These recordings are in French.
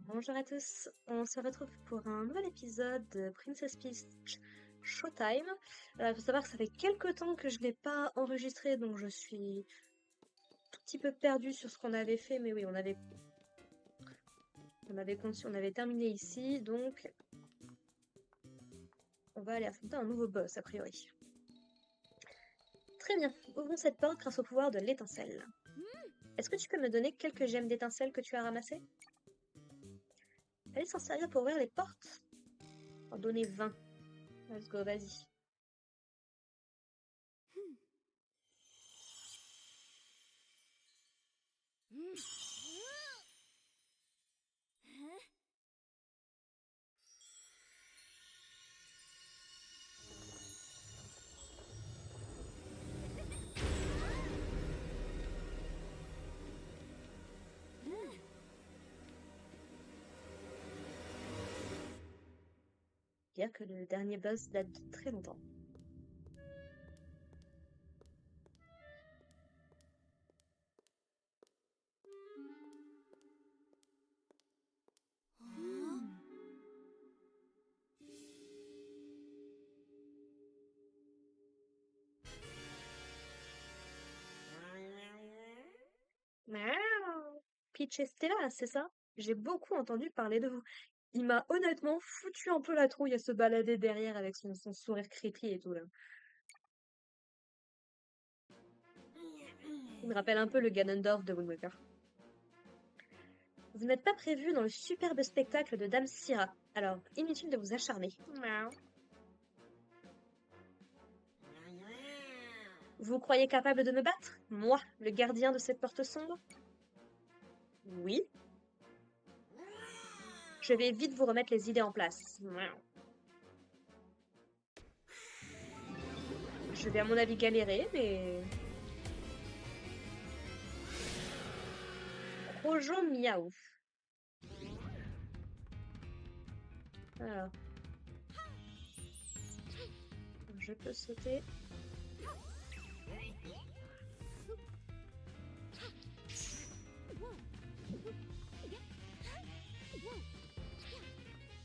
Bonjour à tous, on se retrouve pour un nouvel épisode de Princess Peach Showtime. Il faut savoir que ça fait quelques temps que je ne l'ai pas enregistré, donc je suis tout petit peu perdue sur ce qu'on avait fait, mais oui, on avait terminé ici, donc on va aller affronter un nouveau boss a priori. Très bien, ouvrons cette porte grâce au pouvoir de l'étincelle. Est-ce que tu peux me donner quelques gemmes d'étincelle que tu as ramassées? Allez s'en servir pour ouvrir les portes. En donner 20. Let's go, vas-y. Dire que le dernier boss date de très longtemps. Miaou. Peach et Stella, c'est ça? J'ai beaucoup entendu parler de vous. Il m'a honnêtement foutu un peu la trouille à se balader derrière avec son sourire creepy et tout là. Il me rappelle un peu le Ganondorf de Wind Waker. Vous n'êtes pas prévu dans le superbe spectacle de Dame Syrah, alors inutile de vous acharner. Miaou. Vous croyez capable de me battre? Moi, le gardien de cette porte sombre? Oui. Je vais vite vous remettre les idées en place. Miaou. Je vais à mon avis galérer, mais... Rojo Miaou. Alors, je peux sauter.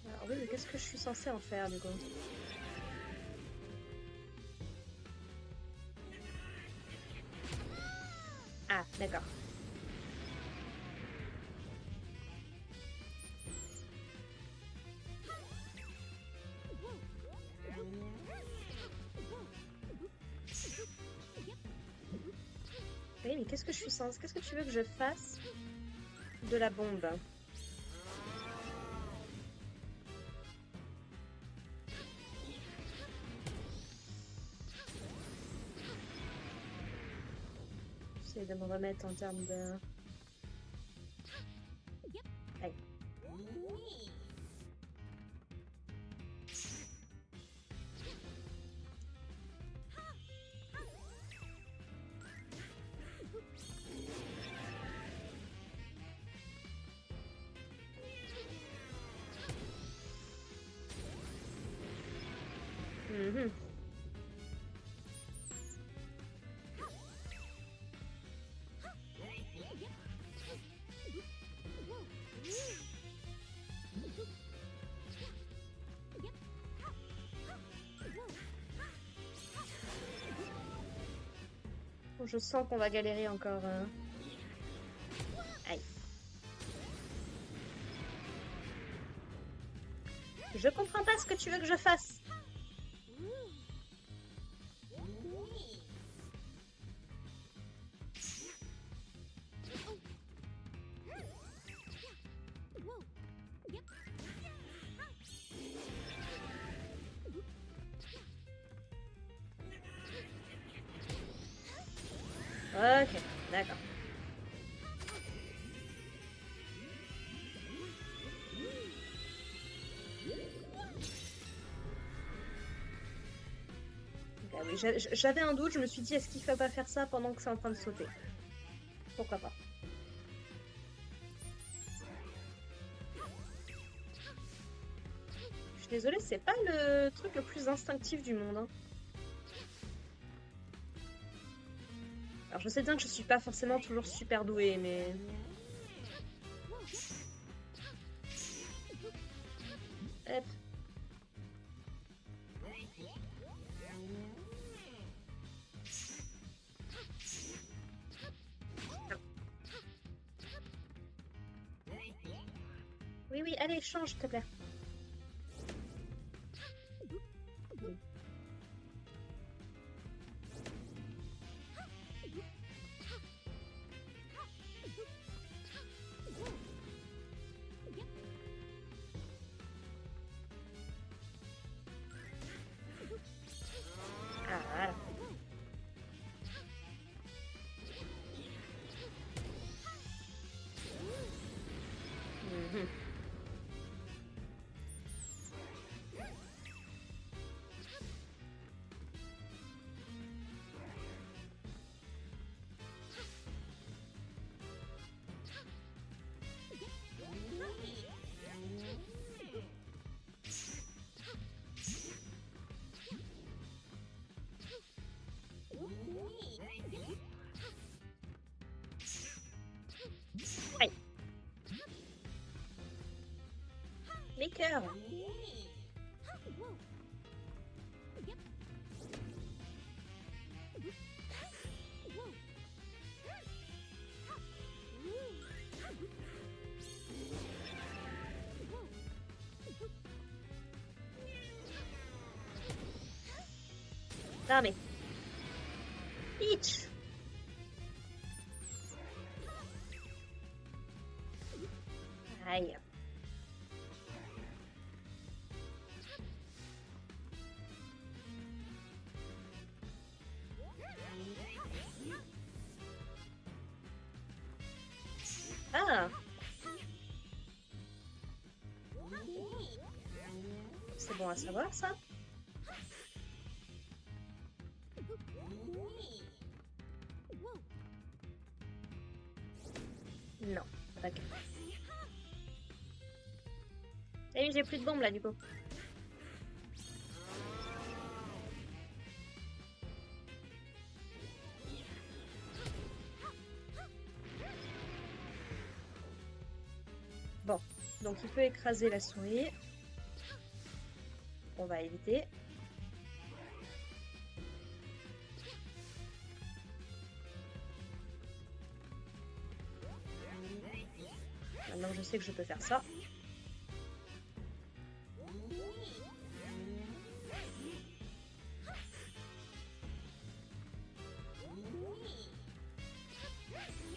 Alors oui, mais qu'est-ce que je suis censée en faire du coup? Ah, d'accord. Oui, mais qu'est-ce que je suis censée... Qu'est-ce que tu veux que je fasse de la bombe? J'essaie de me remettre en termes de... Aïe. Mhm. Bon, je sens qu'on va galérer encore. Aïe. Je comprends pas ce que tu veux que je fasse. Ok, d'accord. Ok, oui, j'avais un doute, je me suis dit, est-ce qu'il ne faut pas faire ça pendant que c'est en train de sauter? Pourquoi pas? Je suis désolée, c'est pas le truc le plus instinctif du monde, hein. Alors je sais bien que je suis pas forcément toujours super douée, mais... Hop. Oui, oui, allez, change, s'il te plaît. Ah, voilà. Mhm. Aïe. Les cœurs. Ah, mais... Peach. Aïe. Ah. C'est bon à savoir, ça. Non. Ok. Et j'ai plus de bombes, là, du coup. Bon. Donc, il peut écraser la souris. On va éviter. Maintenant, je sais que je peux faire ça.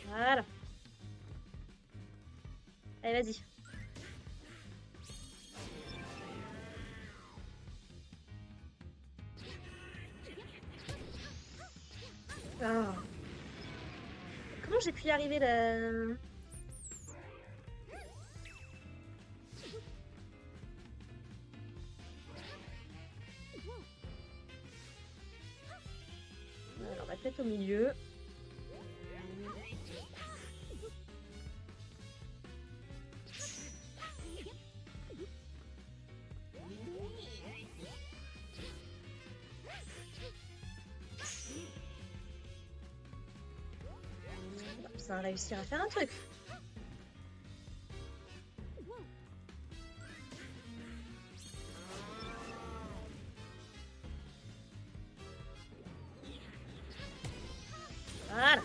Voilà. Allez, vas-y. Ah. Comment j'ai pu y arriver là? Alors, on va peut-être au milieu. Ça va réussir à faire un truc. Voilà.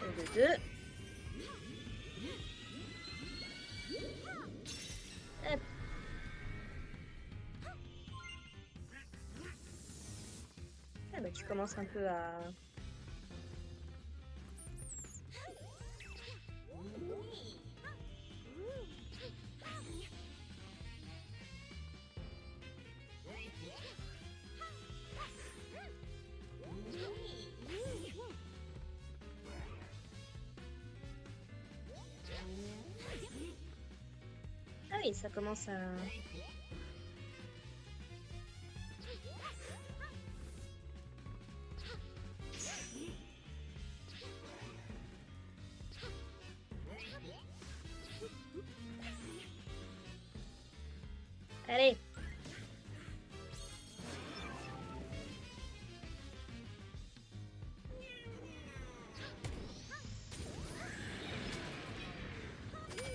1, 2, 2. Hop. Ah bah, tu commences un peu à... Ah oui, ça commence à... Allez.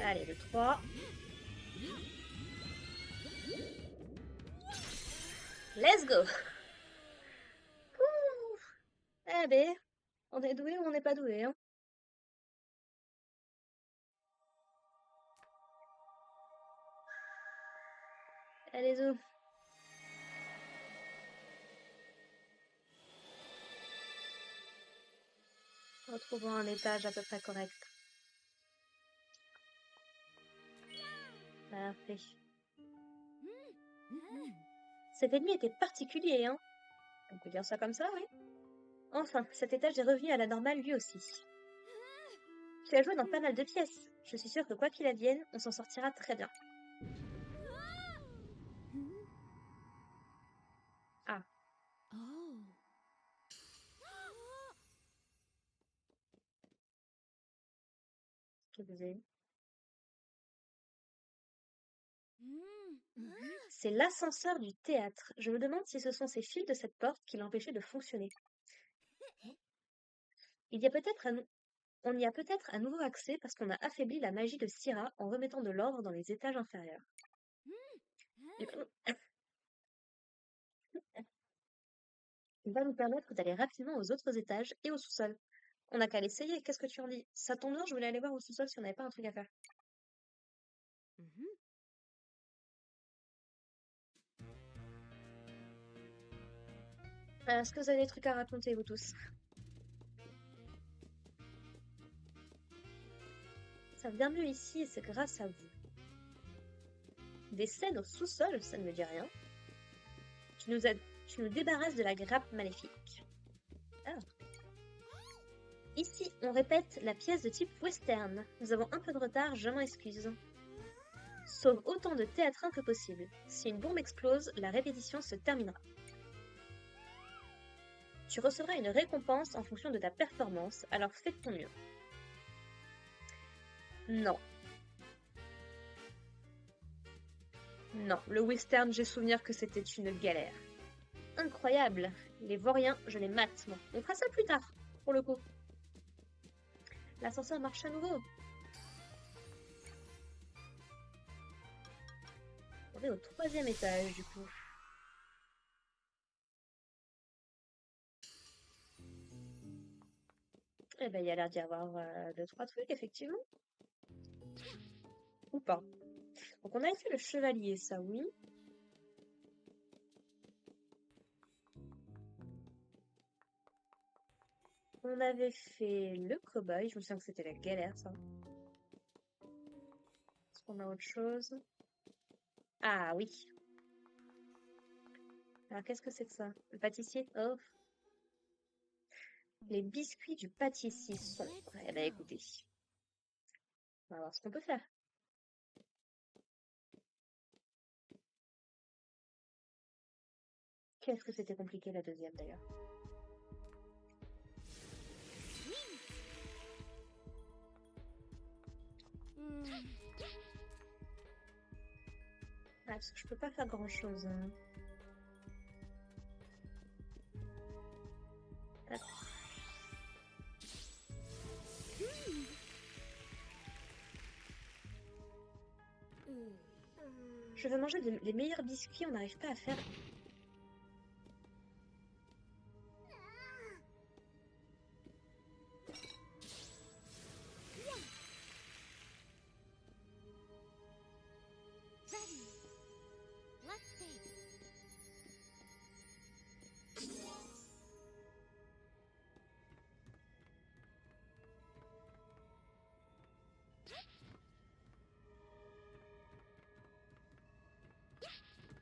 Allez, le 3. Let's go! Ouh. Eh ben, on est doué ou on n'est pas doué, hein? Allez-y. Retrouvons un étage à peu près correct. Parfait. Cet ennemi était particulier, hein? On peut dire ça comme ça, oui? Enfin, cet étage est revenu à la normale lui aussi. Tu as joué dans pas mal de pièces. Je suis sûre que quoi qu'il advienne, on s'en sortira très bien. Ah, Oh. que vous avez. C'est l'ascenseur du théâtre. Je me demande si ce sont ces fils de cette porte qui l'empêchaient de fonctionner. Il y a peut-être un... On y a peut-être à nouveau accès parce qu'on a affaibli la magie de Syrah en remettant de l'ordre dans les étages inférieurs. Du coup, il va nous permettre d'aller rapidement aux autres étages et au sous-sol. On n'a qu'à l'essayer, qu'est-ce que tu en dis? Ça tombe bien, je voulais aller voir au sous-sol si on n'avait pas un truc à faire. Est-ce que vous avez des trucs à raconter, vous tous? Ça vient mieux ici et c'est grâce à vous. Des scènes au sous-sol, ça ne me dit rien. Tu nous débarrasses de la grappe maléfique. Ah. Ici, on répète la pièce de type western. Nous avons un peu de retard, je m'en excuse. Sauve autant de théâtrins que possible. Si une bombe explose, la répétition se terminera. Tu recevras une récompense en fonction de ta performance, alors fais de ton mieux. Non. Non, le western, j'ai souvenir que c'était une galère. Incroyable. Les vauriens, je les mate, moi. On fera ça plus tard, pour le coup. L'ascenseur marche à nouveau. On est au 3e étage, du coup. Eh ben, il y a l'air d'y avoir 2-3 trucs, effectivement. Ou pas. Donc, on avait fait le chevalier, ça, oui. On avait fait le cow-boy. Je me souviens que c'était la galère, ça. Est-ce qu'on a autre chose? Ah, oui. Alors, qu'est-ce que c'est que ça? Le pâtissier? Oh, les biscuits du pâtissier sont. Eh ben, écoutez. On va voir ce qu'on peut faire. Qu'est-ce que c'était compliqué, la deuxième, d'ailleurs? Ah, parce que je peux pas faire grand-chose. Hein. Hop. Je veux manger les meilleurs biscuits, on n'arrive pas à faire.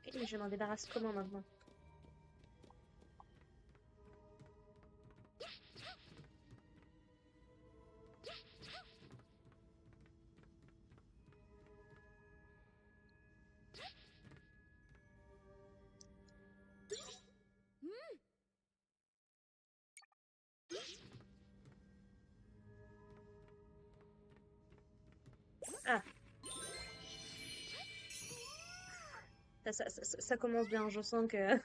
Ok, mais je m'en débarrasse comment maintenant? Ah, ça commence bien, je sens que.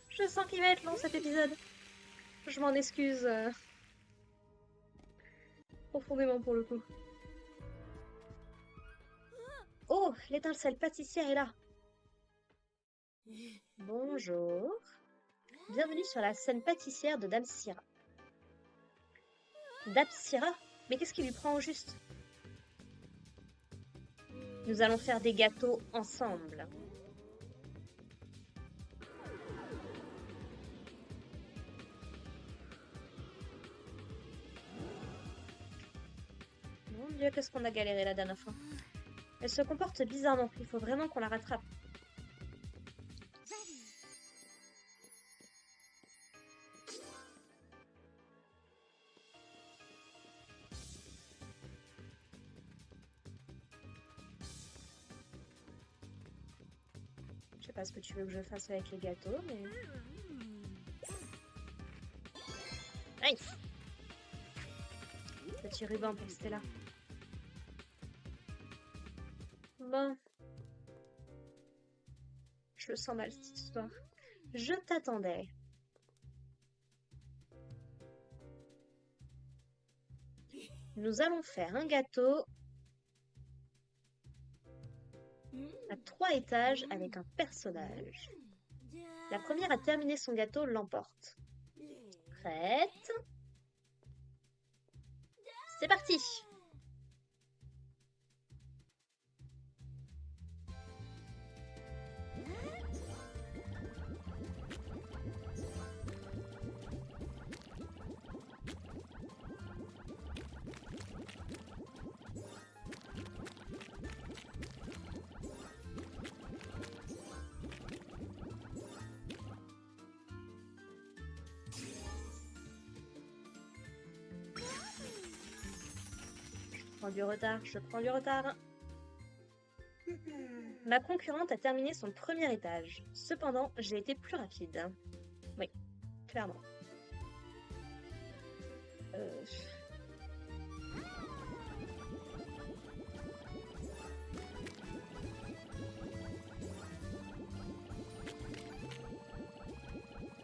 Je sens qu'il va être long cet épisode. Je m'en excuse profondément pour le coup. Oh, l'étincelle pâtissière est là. Bonjour. Bienvenue sur la scène pâtissière de Dame Syrah. Dame Syrah? Mais qu'est-ce qui lui prend au juste? Nous allons faire des gâteaux ensemble. Mon Dieu, qu'est-ce qu'on a galéré la dernière fois. Elle se comporte bizarrement. Il faut vraiment qu'on la rattrape. Je sais pas ce que tu veux que je fasse avec les gâteaux, mais... Aïe! Petit ruban pour Stella. Bon. Je le sens mal cette histoire. Je t'attendais. Nous allons faire un gâteau à 3 étages avec un personnage. La première à terminer son gâteau l'emporte. Prête? C'est parti! Je prends du retard. Ma concurrente a terminé son premier étage. Cependant, j'ai été plus rapide. Oui, clairement.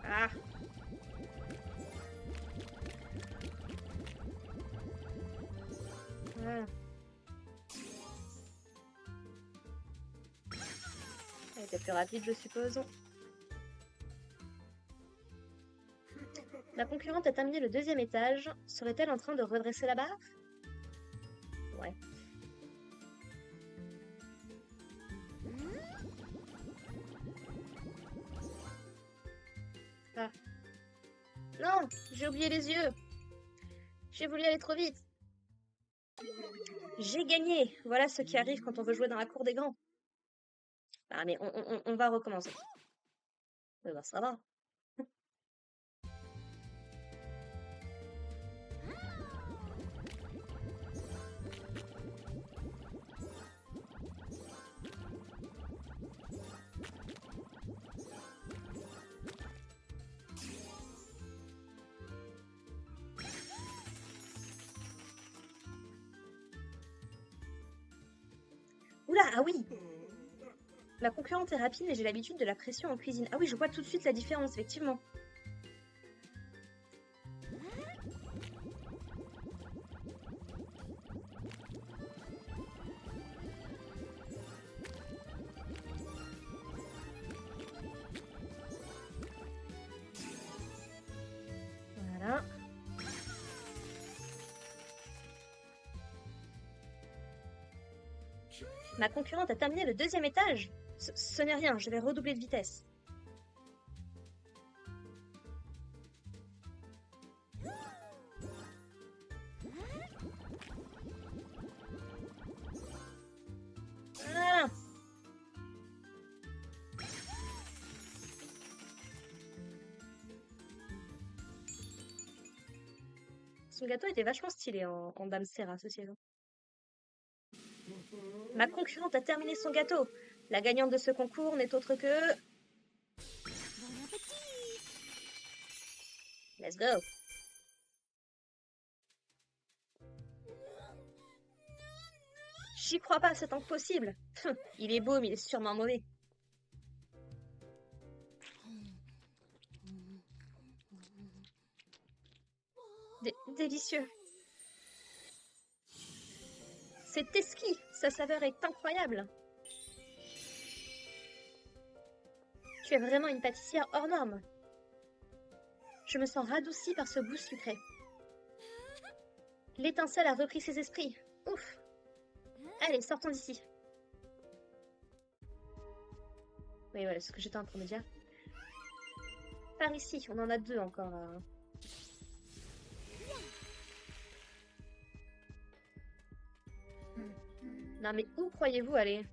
Ah! Ah. Elle était plus rapide, je suppose. La concurrente a terminé le deuxième étage. Serait-elle en train de redresser la barre? Ouais. Ah. Non, j'ai oublié les yeux. J'ai voulu aller trop vite. J'ai gagné. Voilà ce qui arrive quand on veut jouer dans la cour des grands. Ah, mais on va recommencer. Oui, bah, ça va. Oula, ah oui! Ma concurrente est rapide, mais j'ai l'habitude de la pression en cuisine. Ah oui, je vois tout de suite la différence, effectivement. Voilà. Ma concurrente a terminé le deuxième étage. Ce n'est rien, je vais redoubler de vitesse. Ah! Son gâteau était vachement stylé en Dame Sera, ceci étant. Ma concurrente a terminé son gâteau. La gagnante de ce concours n'est autre que... Let's go. J'y crois pas, c'est impossible. Il est beau, mais il est sûrement mauvais. Délicieux. C'est exquis, sa saveur est incroyable. Tu es vraiment une pâtissière hors norme. Je me sens radoucie par ce goût sucré. L'étincelle a repris ses esprits. Ouf! Allez, sortons d'ici. Oui, voilà, c'est ce que j'étais en train de dire. Par ici, on en a deux encore là. Non mais où croyez-vous aller?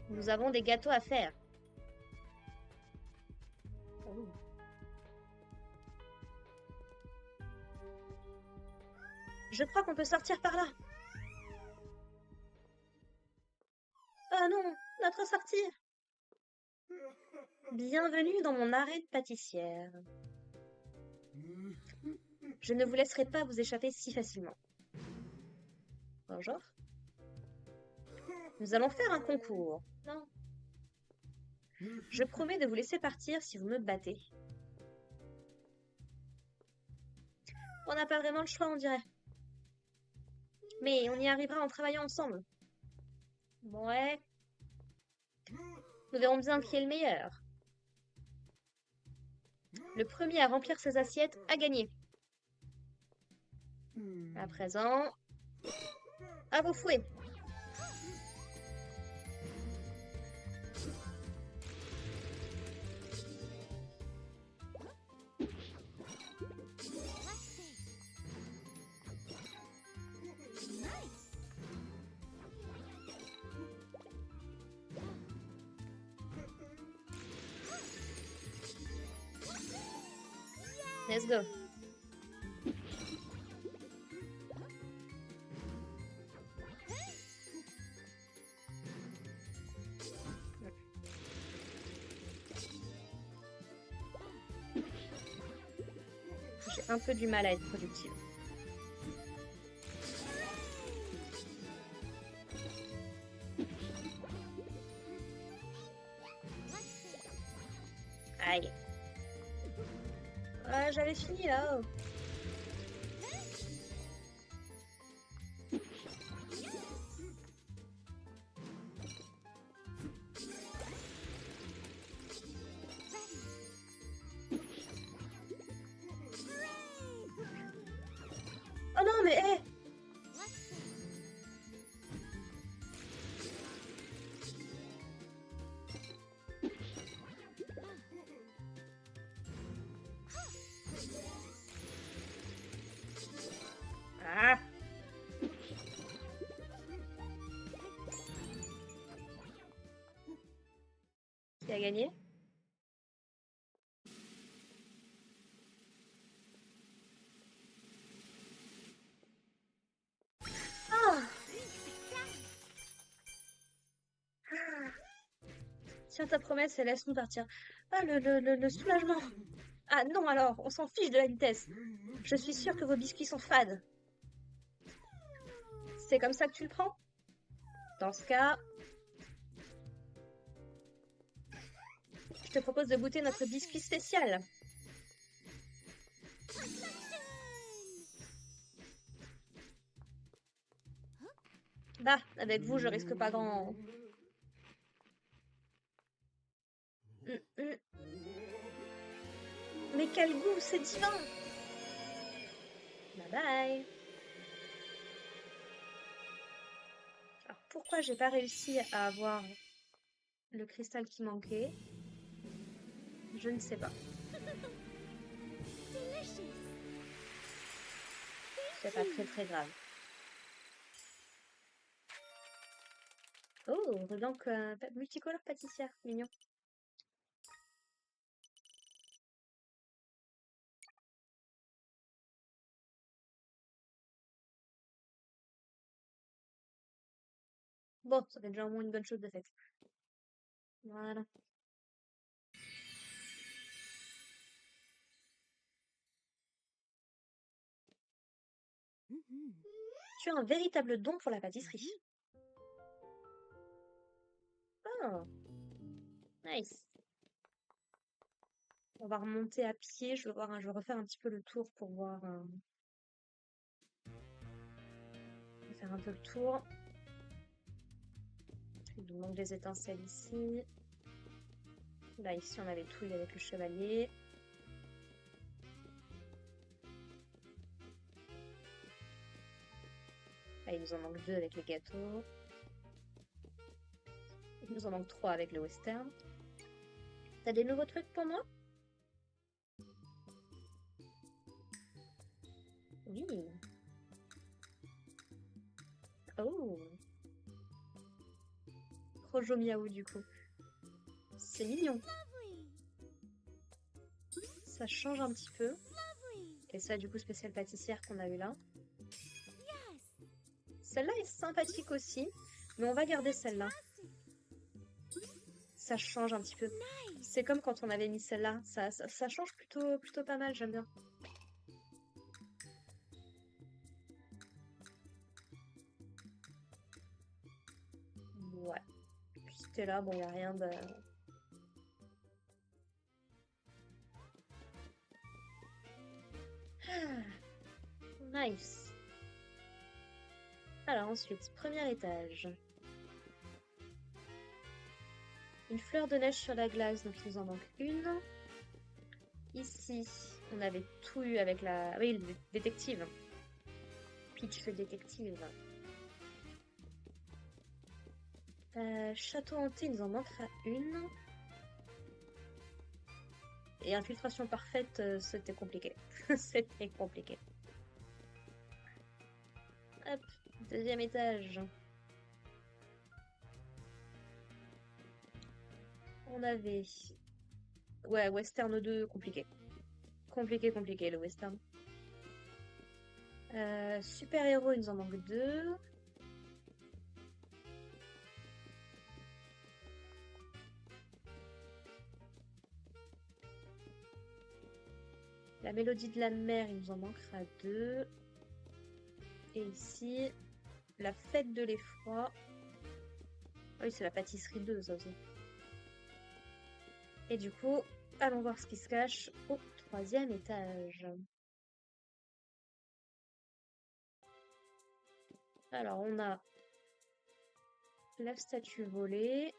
Nous avons des gâteaux à faire. Oh. Je crois qu'on peut sortir par là. Oh non, notre sortie! Bienvenue dans mon arrêt de pâtissière. Je ne vous laisserai pas vous échapper si facilement. Bonjour. Nous allons faire un concours. Non. Je promets de vous laisser partir si vous me battez. On n'a pas vraiment le choix, on dirait. Mais on y arrivera en travaillant ensemble. Ouais. Nous verrons bien qui est le meilleur. Le premier à remplir ses assiettes a gagné. À présent, à vos fouets. Let's go. J'ai un peu du mal à être productive. Aïe. Ah, j'avais fini là. Oh non, mais hé! Ah! Qui a gagné? Ah! Tiens ta promesse et laisse-nous partir. Ah, le soulagement! Ah non alors, on s'en fiche de la vitesse. Je suis sûre que vos biscuits sont fades. C'est comme ça que tu le prends? Dans ce cas, je te propose de goûter notre biscuit spécial. Bah, avec vous, je risque pas grand... Mais quel goût, c'est divin! Bye bye! Alors, pourquoi j'ai pas réussi à avoir le cristal qui manquait? Je ne sais pas. C'est pas très grave. Oh, donc multicolore pâtissière, mignon. Bon, ça fait déjà au moins une bonne chose de faite. Voilà. Tu as un véritable don pour la pâtisserie. Oh, nice. On va remonter à pied. Je vais refaire un petit peu le tour pour voir. Je vais faire un peu le tour. Il nous manque des étincelles ici. Là, ici, on avait tout avec le chevalier. Là, il nous en manque 2 avec les gâteaux. Il nous en manque 3 avec le western. T'as des nouveaux trucs pour moi? Oui. Oh. Rojo Miaou du coup. C'est mignon. Ça change un petit peu. Et ça du coup spécial pâtissière qu'on a eu là. Celle-là est sympathique aussi. Mais on va garder celle-là. Ça change un petit peu. C'est comme quand on avait mis celle-là. Ça change plutôt pas mal, j'aime bien. Ouais. Puis c'était là, bon, il n'y a rien de... Nice. Alors ensuite, premier étage. Une fleur de neige sur la glace, donc il nous en manque une. Ici, on avait tout eu avec la... Oui, le détective. Peach le détective. Château hanté, il nous en manquera une. Et infiltration parfaite, c'était compliqué. C'était compliqué. Hop, deuxième étage. On avait... Ouais, Western 2, compliqué. Compliqué, le Western. Super-héros, il nous en manque 2. La mélodie de la mer, il nous en manquera 2. Et ici, la fête de l'effroi. Ah oui, c'est la pâtisserie 2, ça aussi. Et du coup, allons voir ce qui se cache au troisième étage. Alors, on a la statue volée,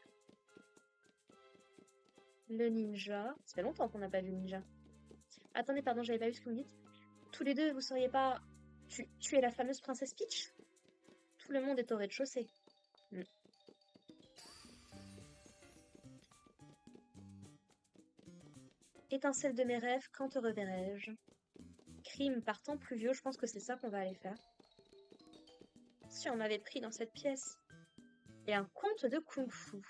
le ninja. Ça fait longtemps qu'on n'a pas vu ninja. Attendez, pardon, j'avais pas vu ce que vous dites. Tous les deux, vous seriez pas... Tu es la fameuse princesse Peach? Tout le monde est au rez-de-chaussée. Étincelle de mes rêves, quand te reverrai-je? Crime par temps pluvieux, je pense que c'est ça qu'on va aller faire. Si on m'avait pris dans cette pièce. Et un conte de kung-fu.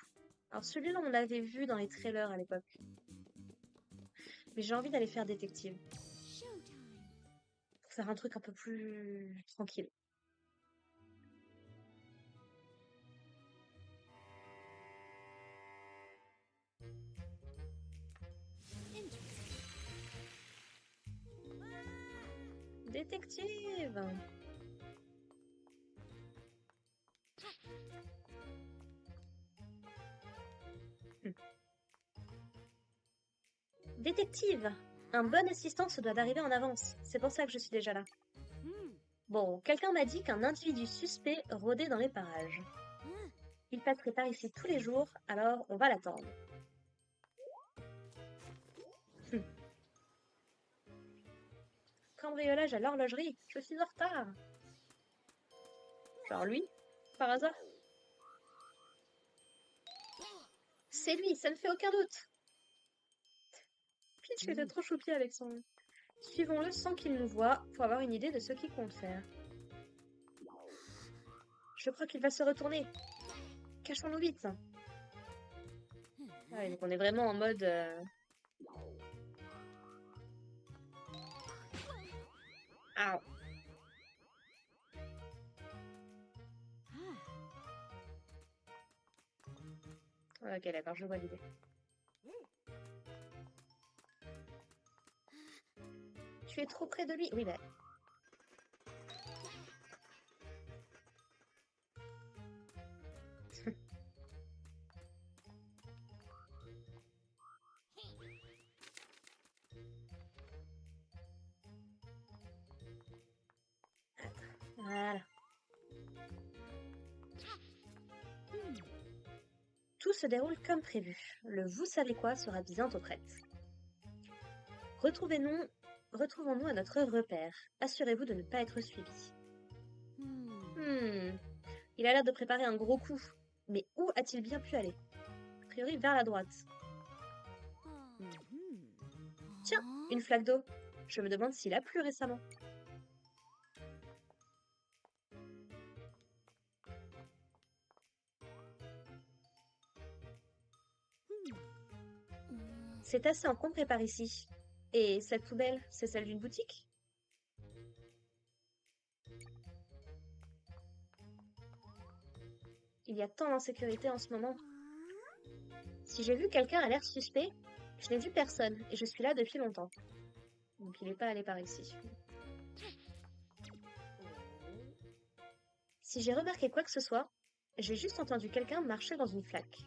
Alors celui-là, on l'avait vu dans les trailers à l'époque. Mais j'ai envie d'aller faire détective. Pour faire un truc un peu plus tranquille. Détective! Détective! Un bon assistant se doit d'arriver en avance. C'est pour ça que je suis déjà là. Bon, quelqu'un m'a dit qu'un individu suspect rôdait dans les parages. Il passerait par ici tous les jours, alors on va l'attendre. Cambriolage à l'horlogerie, je suis en retard. Genre lui, par hasard? C'est lui, ça ne fait aucun doute. Peach était trop choupie avec son... Suivons-le sans qu'il nous voie pour avoir une idée de ce qu'il compte faire. Je crois qu'il va se retourner. Cachons-nous vite. Ah ouais, donc on est vraiment en mode... Ah. Ok, d'accord, je vois l'idée. Tu es trop près de lui. Oui, bah... Voilà. se déroule comme prévu. Le vous savez quoi sera bientôt prête. Retrouvons-nous à notre repère. Assurez-vous de ne pas être suivi. Il a l'air de préparer un gros coup. Mais où a-t-il bien pu aller? A priori vers la droite. Tiens, une flaque d'eau. Je me demande s'il a plu récemment. C'est assez encombré par ici. Et cette poubelle, c'est celle d'une boutique? Il y a tant d'insécurité en ce moment. Si j'ai vu quelqu'un à l'air suspect, je n'ai vu personne et je suis là depuis longtemps. Donc il n'est pas allé par ici. Si j'ai remarqué quoi que ce soit, j'ai juste entendu quelqu'un marcher dans une flaque.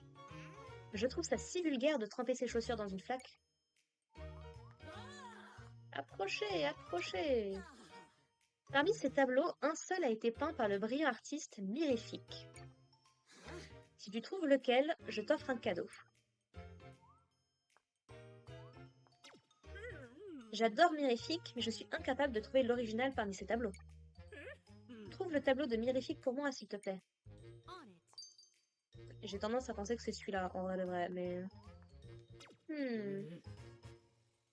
Je trouve ça si vulgaire de tremper ses chaussures dans une flaque. Approchez, approchez! Parmi ces tableaux, un seul a été peint par le brillant artiste Mirifique. Si tu trouves lequel, je t'offre un cadeau. J'adore Mirifique, mais je suis incapable de trouver l'original parmi ces tableaux. Trouve le tableau de Mirifique pour moi, s'il te plaît. J'ai tendance à penser que c'est celui-là, en vrai de vrai, mais...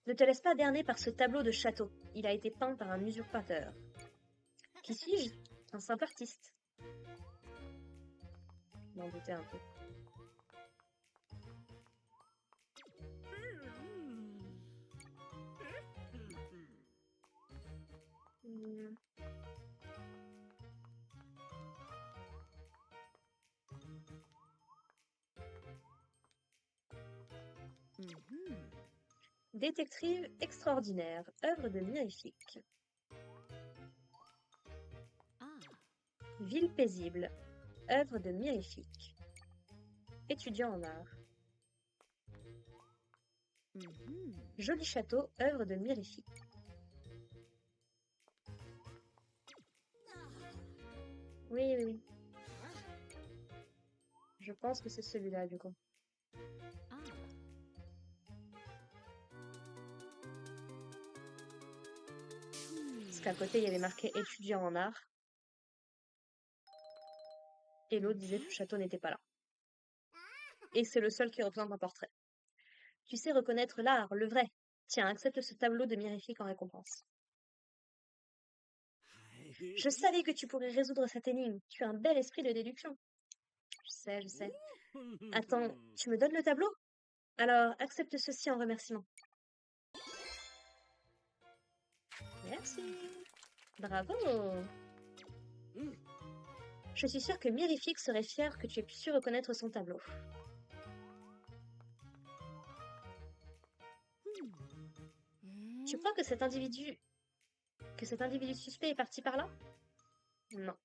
Ne te laisse pas berner par ce tableau de château. Il a été peint par un usurpateur. Qui suis-je? Un simple artiste. Je m'en doutais un peu. Détective extraordinaire, œuvre de Mirifique. Ville paisible, œuvre de Mirifique. Étudiant en art. Joli château, œuvre de Mirifique. Oui, oui, oui. Je pense que c'est celui-là, du coup. Parce qu'à côté, il y avait marqué étudiant en art. Et l'autre disait que le château n'était pas là. Et c'est le seul qui représente un portrait. Tu sais reconnaître l'art, le vrai. Tiens, accepte ce tableau de Mirifique en récompense. Je savais que tu pourrais résoudre cette énigme. Tu as un bel esprit de déduction. Je sais, je sais. Attends, tu me donnes le tableau? Alors, accepte ceci en remerciement. Merci. Bravo. Je suis sûre que Mirifique serait fier que tu aies su reconnaître son tableau. Tu crois que cet individu suspect est parti par là? Non.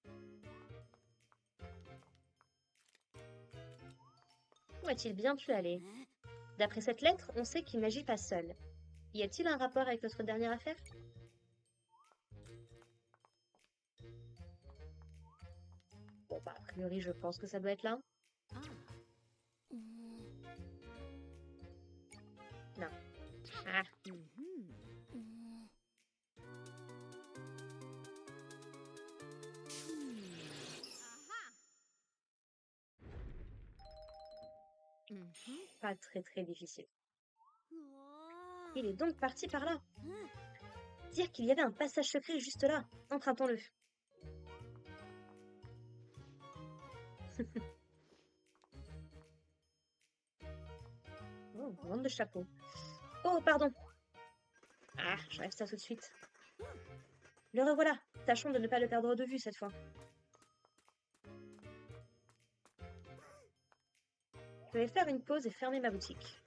Où a-t-il bien pu aller? D'après cette lettre, on sait qu'il n'agit pas seul. Y a-t-il un rapport avec notre dernière affaire? Bon, bah, a priori, je pense que ça doit être là. Non. Ah. Pas très très difficile. Il est donc parti par là. Dire qu'il y avait un passage secret juste là. Empruntons-le. Oh, vente de chapeau. Oh, pardon. Ah, j'arrive ça tout de suite. Le revoilà. Tâchons de ne pas le perdre de vue cette fois. Je vais faire une pause et fermer ma boutique.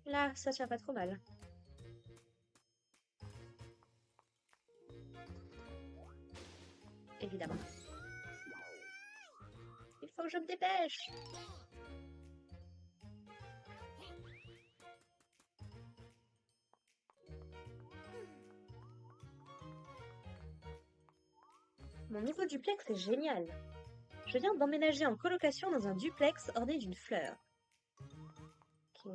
Là, ça tient pas trop mal. Évidemment. Il faut que je me dépêche. Mon nouveau duplex est génial. Je viens d'emménager en colocation dans un duplex orné d'une fleur. Ok.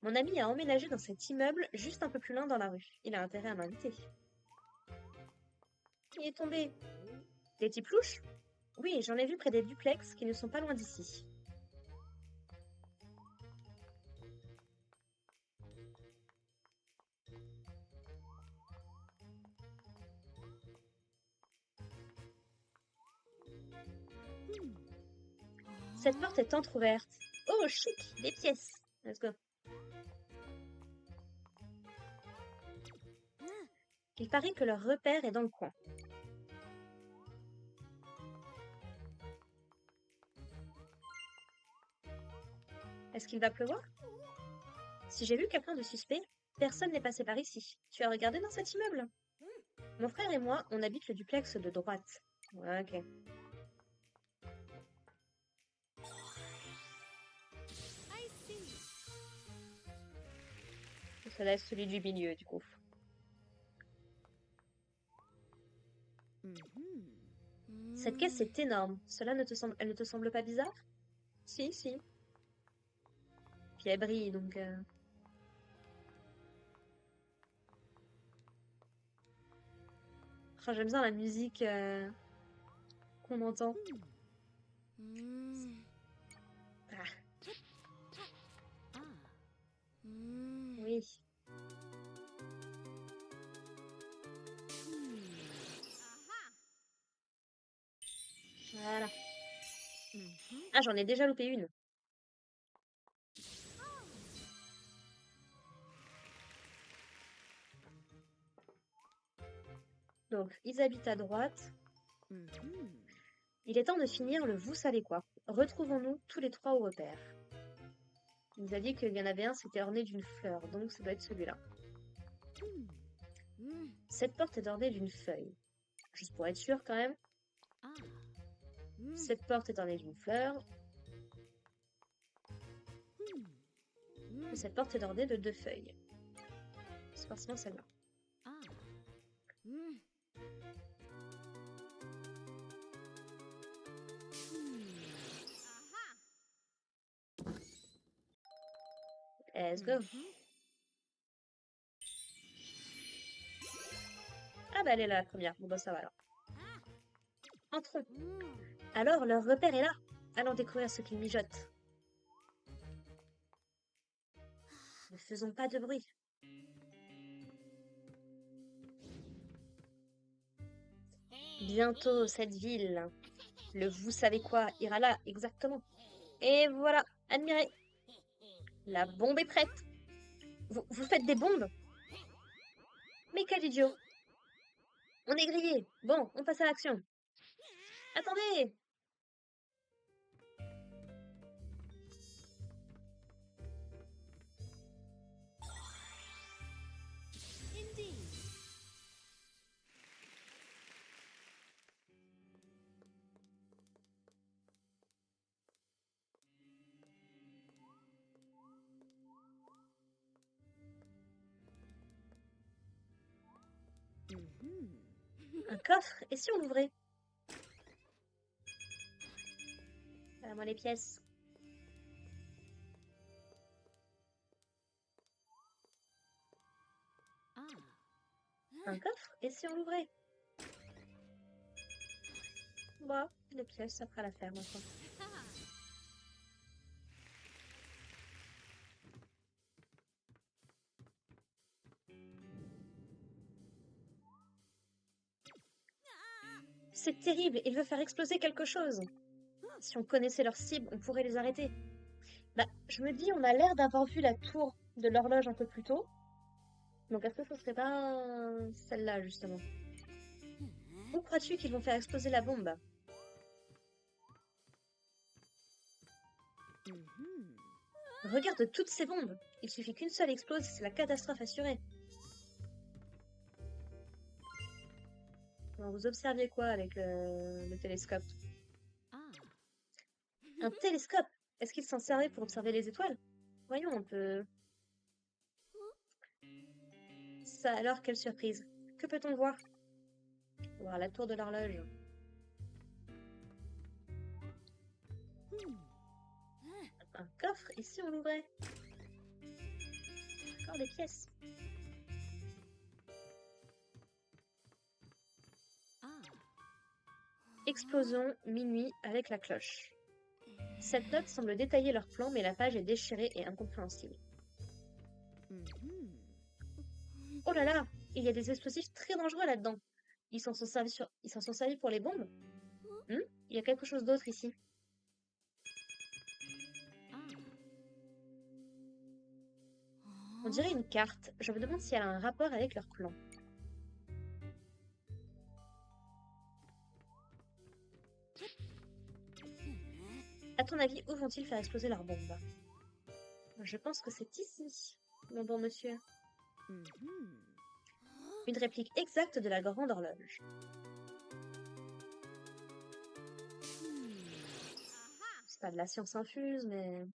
Mon ami a emménagé dans cet immeuble juste un peu plus loin dans la rue. Il a intérêt à m'inviter. Il est tombé. Des petits plouches? Oui, j'en ai vu près des duplex qui ne sont pas loin d'ici. Cette porte est entrouverte. Oh, chic, des pièces. Let's go. Il paraît que leur repère est dans le coin. Est-ce qu'il va pleuvoir? Si j'ai vu quelqu'un de suspect, personne n'est passé par ici. Tu as regardé dans cet immeuble? Mon frère et moi, on habite le duplex de droite. Ouais, ok. Ça laisse celui du milieu, du coup. Cette caisse est énorme. Elle ne te semble pas bizarre? Si, si. Puis elle brille, donc... Oh, j'aime bien la musique qu'on entend. Ah, oui. Voilà. Ah, j'en ai déjà loupé une. Donc, ils habitent à droite. Il est temps de finir le vous savez quoi. Retrouvons-nous tous les trois au repère. Il nous a dit qu'il y en avait un, c'était orné d'une fleur, donc ça doit être celui-là. Cette porte est ornée d'une feuille. Juste pour être sûr quand même. Cette porte est ornée d'une fleur. Et cette porte est ornée de 2 feuilles. C'est forcément celle-là. Let's go. Ah bah elle est là la première. Bon bah ça va alors. Entrons. Alors leur repère est là. Allons découvrir ce qu'ils mijotent. Ne faisons pas de bruit. Bientôt cette ville, le vous savez quoi ira là exactement. Et voilà, admirez. La bombe est prête. Vous faites des bombes? Mais quel idiot. On est grillé. Bon, on passe à l'action. Attendez. Un coffre? Et si on l'ouvrait? Moi les pièces. Un coffre? Et si on l'ouvrait? Bah, les pièces, ça fera l'affaire maintenant. C'est terrible, il veut faire exploser quelque chose. Si on connaissait leur cible, on pourrait les arrêter. Bah, je me dis, on a l'air d'avoir vu la tour de l'horloge un peu plus tôt. Donc est-ce que ce serait pas celle-là, justement? Où crois-tu qu'ils vont faire exploser la bombe? Regarde toutes ces bombes. Il suffit qu'une seule explose, c'est la catastrophe assurée. Alors, vous observiez quoi avec le télescope? Un télescope? Est-ce qu'il s'en servait pour observer les étoiles? Voyons un peu. Ça alors, quelle surprise. Que peut-on voir? On va voir la tour de l'horloge. Un coffre, ici on l'ouvrait. Encore des pièces. Explosion, minuit, avec la cloche. Cette note semble détailler leur plan, mais la page est déchirée et incompréhensible. Oh là là, il y a des explosifs très dangereux là-dedans. Ils s'en sont servis pour les bombes? Il y a quelque chose d'autre ici. On dirait une carte. Je me demande si elle a un rapport avec leur plan. À ton avis, où vont-ils faire exploser leur bombe? Je pense que c'est ici, mon bon monsieur. Une réplique exacte de la grande horloge. C'est pas de la science infuse, mais...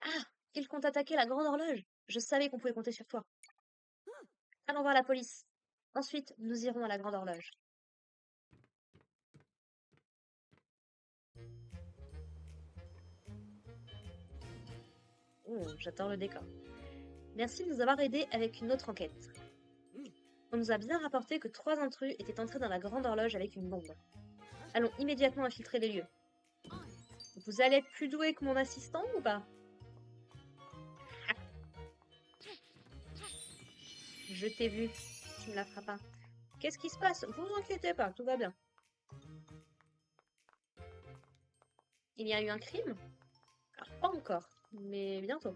Ah! Ils comptent attaquer la grande horloge! Je savais qu'on pouvait compter sur toi. Allons voir la police. Ensuite, nous irons à la grande horloge. Oh, j'adore le décor. Merci de nous avoir aidés avec une autre enquête. On nous a bien rapporté que 3 intrus étaient entrés dans la grande horloge avec une bombe. Allons immédiatement infiltrer les lieux. Vous allez être plus doué que mon assistant ou pas? Je t'ai vu. Tu me la feras pas. Qu'est-ce qui se passe? Vous vous inquiétez pas, tout va bien. Il y a eu un crime? Alors, pas encore, mais bientôt.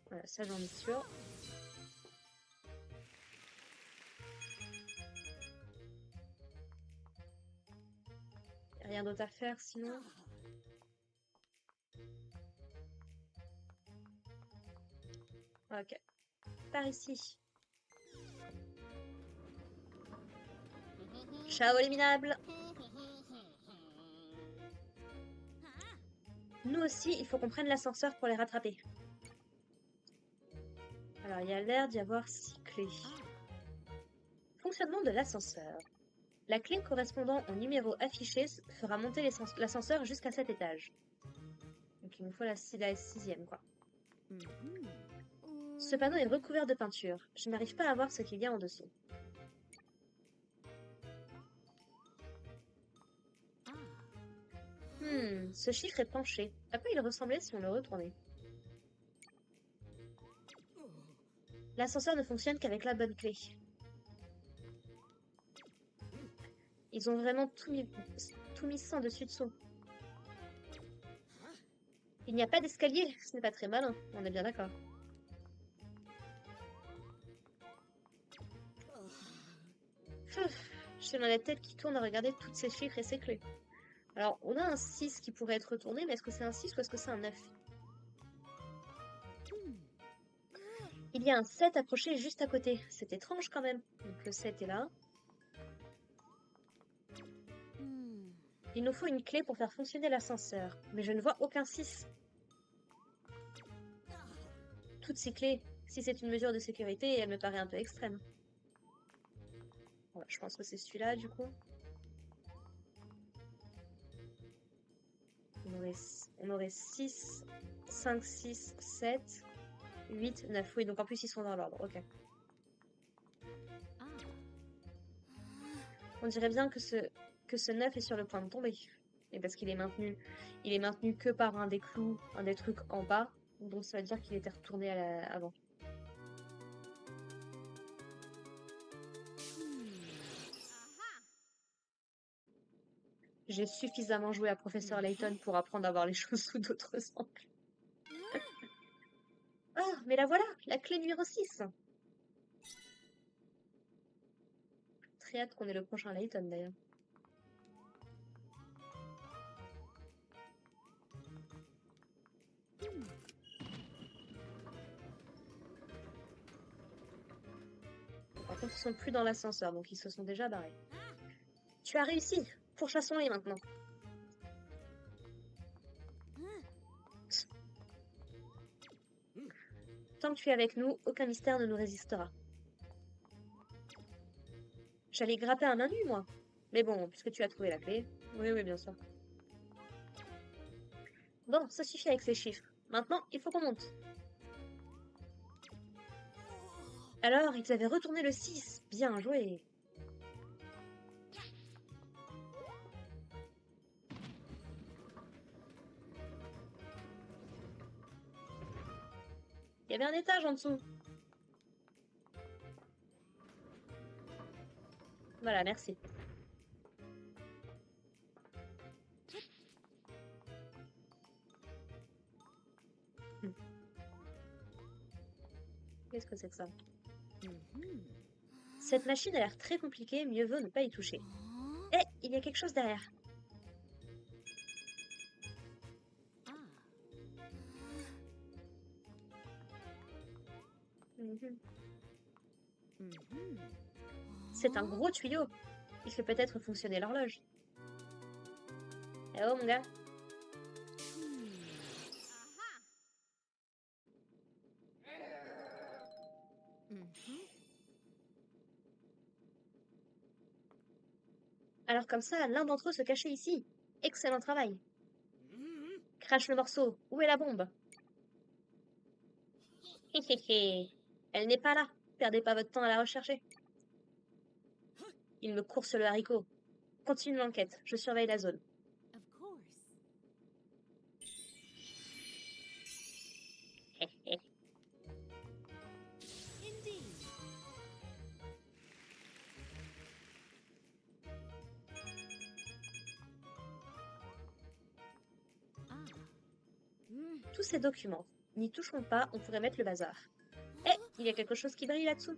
Voilà, ça j'en suis sûre. Rien d'autre à faire sinon. Ok. Par ici. Ciao les minables! Nous aussi, il faut qu'on prenne l'ascenseur pour les rattraper. Alors, il y a l'air d'y avoir 6 clés. Fonctionnement de l'ascenseur. La clé correspondant au numéro affiché fera monter l'ascenseur jusqu'à cet étage. Donc il nous faut la 6e, quoi. Ce panneau est recouvert de peinture. Je n'arrive pas à voir ce qu'il y a en dessous. Ce chiffre est penché. À quoi il ressemblait si on le retournait? L'ascenseur ne fonctionne qu'avec la bonne clé. Ils ont vraiment tout mis sans dessus-dessous. Il n'y a pas d'escalier, ce n'est pas très malin, on est bien d'accord. J'ai dans la tête qui tourne à regarder toutes ces chiffres et ces clés. Alors, on a un 6 qui pourrait être retourné, mais est-ce que c'est un 6 ou est-ce que c'est un 9? Il y a un 7 accroché juste à côté. C'est étrange quand même. Donc le 7 est là. Il nous faut une clé pour faire fonctionner l'ascenseur. Mais je ne vois aucun 6. Toutes ces clés, si c'est une mesure de sécurité, elle me paraît un peu extrême. Bon, je pense que c'est celui-là du coup. On aurait 6, 5, 6, 7, 8, 9. Oui, donc en plus ils sont dans l'ordre. Ok. On dirait bien que ce 9 est sur le point de tomber. Et parce qu'il est maintenu. Il est maintenu que par un des clous, un des trucs en bas. Donc ça veut dire qu'il était retourné avant. J'ai suffisamment joué à Professeur Layton pour apprendre à voir les choses sous d'autres angles. Ah, mais la voilà, la clé numéro 6. Très hâte qu'on ait le prochain Layton d'ailleurs. Par contre, ils sont plus dans l'ascenseur, donc ils se sont déjà barrés. Tu as réussi. Pourchassons-les maintenant. Tant que tu es avec nous, aucun mystère ne nous résistera. J'allais grapper à main nue, moi. Mais bon, puisque tu as trouvé la clé. Oui, oui, bien sûr. Bon, ça suffit avec ces chiffres. Maintenant, il faut qu'on monte. Alors, ils avaient retourné le 6. Bien joué. Il y avait un étage en dessous. Voilà, merci. Qu'est-ce que c'est que ça? Cette machine a l'air très compliquée, mieux vaut ne pas y toucher. Eh, il y a quelque chose derrière. Mhm. C'est un gros tuyau. Il fait peut-être fonctionner l'horloge. Eh oh, mon gars. Alors comme ça, l'un d'entre eux se cachait ici. Excellent travail. Crache le morceau. Où est la bombe? Hé hé hé. Elle n'est pas là. Perdez pas votre temps à la rechercher. Il me course le haricot. Continue l'enquête. Je surveille la zone. Hé hé. Tous ces documents. N'y toucherons pas, on pourrait mettre le bazar. Eh, il y a quelque chose qui brille là-dessous.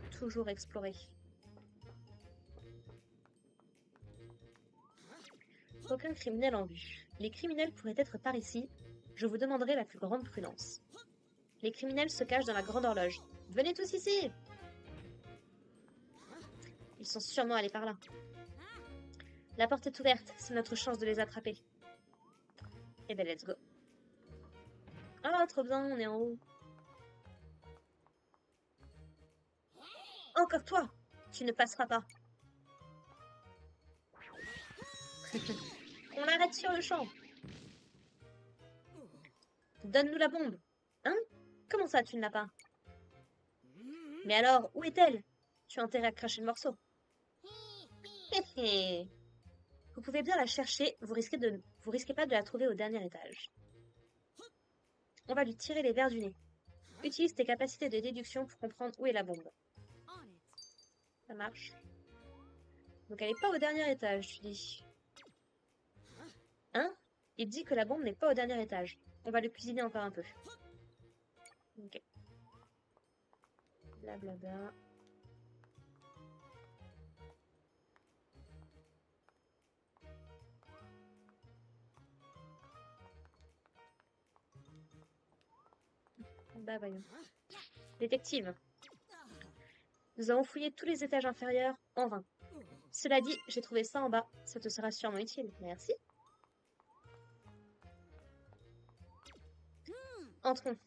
Toujours explorer. Aucun criminel en vue. Les criminels pourraient être par ici. Je vous demanderai la plus grande prudence. Les criminels se cachent dans la grande horloge. Venez tous ici! Ils sont sûrement allés par là. La porte est ouverte, c'est notre chance de les attraper. Eh ben, let's go. Ah, trop bien, on est en haut. Encore toi! Tu ne passeras pas. On l'arrête sur le champ. Donne-nous la bombe. Hein? Comment ça, tu ne l'as pas? Mais alors, où est-elle? Tu as intérêt à cracher le morceau. Hé hé. Vous pouvez bien la chercher, vous risquez pas de la trouver au dernier étage. On va lui tirer les verres du nez. Utilise tes capacités de déduction pour comprendre où est la bombe. Ça marche. Donc elle n'est pas au dernier étage, tu dis. Hein? Il dit que la bombe n'est pas au dernier étage. On va le cuisiner encore un peu. Ok. Blablabla. Bah voyons. Détective. Nous avons fouillé tous les étages inférieurs en vain. Cela dit, j'ai trouvé ça en bas. Ça te sera sûrement utile. Merci. Entrons.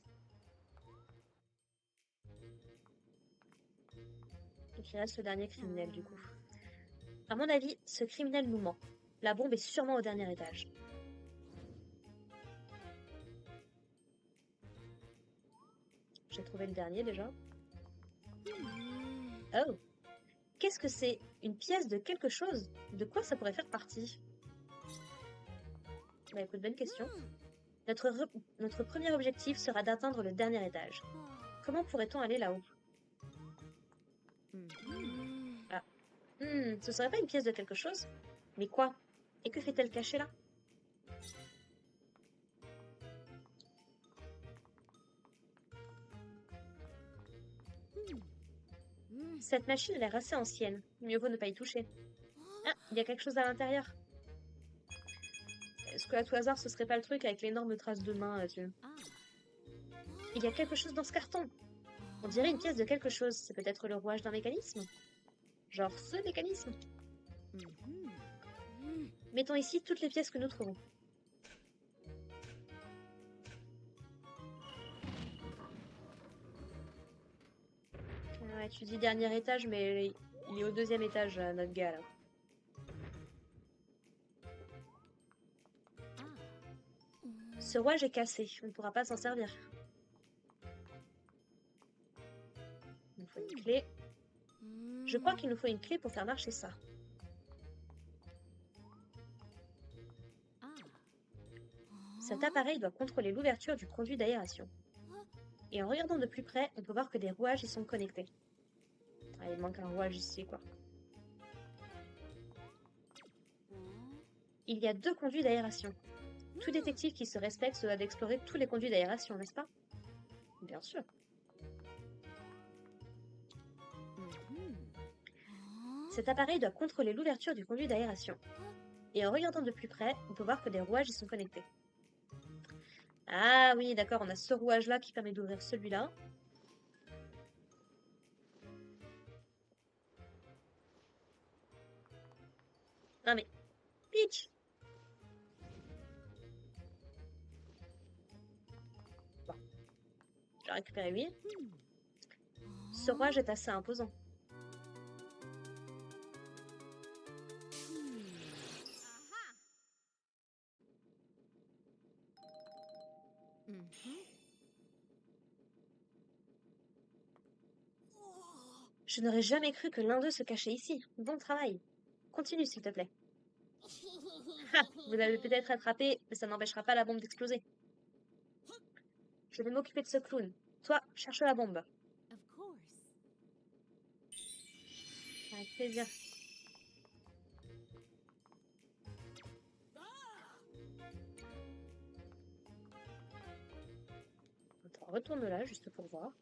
Donc il reste le dernier criminel du coup. À mon avis, ce criminel nous ment. La bombe est sûrement au dernier étage. J'ai trouvé le dernier déjà. Oh! Qu'est-ce que c'est? Une pièce de quelque chose? De quoi ça pourrait faire partie? Bah écoute, bonne question. Notre premier objectif sera d'atteindre le dernier étage. Comment pourrait-on aller là-haut? Ah. Ce serait pas une pièce de quelque chose? Mais quoi? Et que fait-elle cachée là? Cette machine a l'air assez ancienne. Mieux vaut ne pas y toucher. Ah, il y a quelque chose à l'intérieur. Est-ce que à tout hasard ce serait pas le truc avec l'énorme trace de main là-dessus? Il y a quelque chose dans ce carton. On dirait une pièce de quelque chose. C'est peut-être le rouage d'un mécanisme? Genre ce mécanisme? Mettons ici toutes les pièces que nous trouvons. Ouais, tu dis dernier étage, mais il est au deuxième étage, notre gars, là. Ce rouage est cassé, on ne pourra pas s'en servir. Il nous faut une clé. Je crois qu'il nous faut une clé pour faire marcher ça. Cet appareil doit contrôler l'ouverture du conduit d'aération. Et en regardant de plus près, on peut voir que des rouages y sont connectés. Ah, il manque un rouage ici, quoi. Il y a 2 conduits d'aération. Tout détective qui se respecte se doit d'explorer tous les conduits d'aération, n'est-ce pas? Bien sûr. Cet appareil doit contrôler l'ouverture du conduit d'aération. Et en regardant de plus près, on peut voir que des rouages y sont connectés. Ah oui, d'accord, on a ce rouage-là qui permet d'ouvrir celui-là. Non mais, Peach! Bon, je l'ai récupéré, oui. Ce rouage est assez imposant. Je n'aurais jamais cru que l'un d'eux se cachait ici. Bon travail. Continue, s'il te plaît. Ha! Vous l'avez peut-être attrapé, mais ça n'empêchera pas la bombe d'exploser. Je vais m'occuper de ce clown. Toi, cherche la bombe. Avec plaisir. Attends, retourne là, juste pour voir.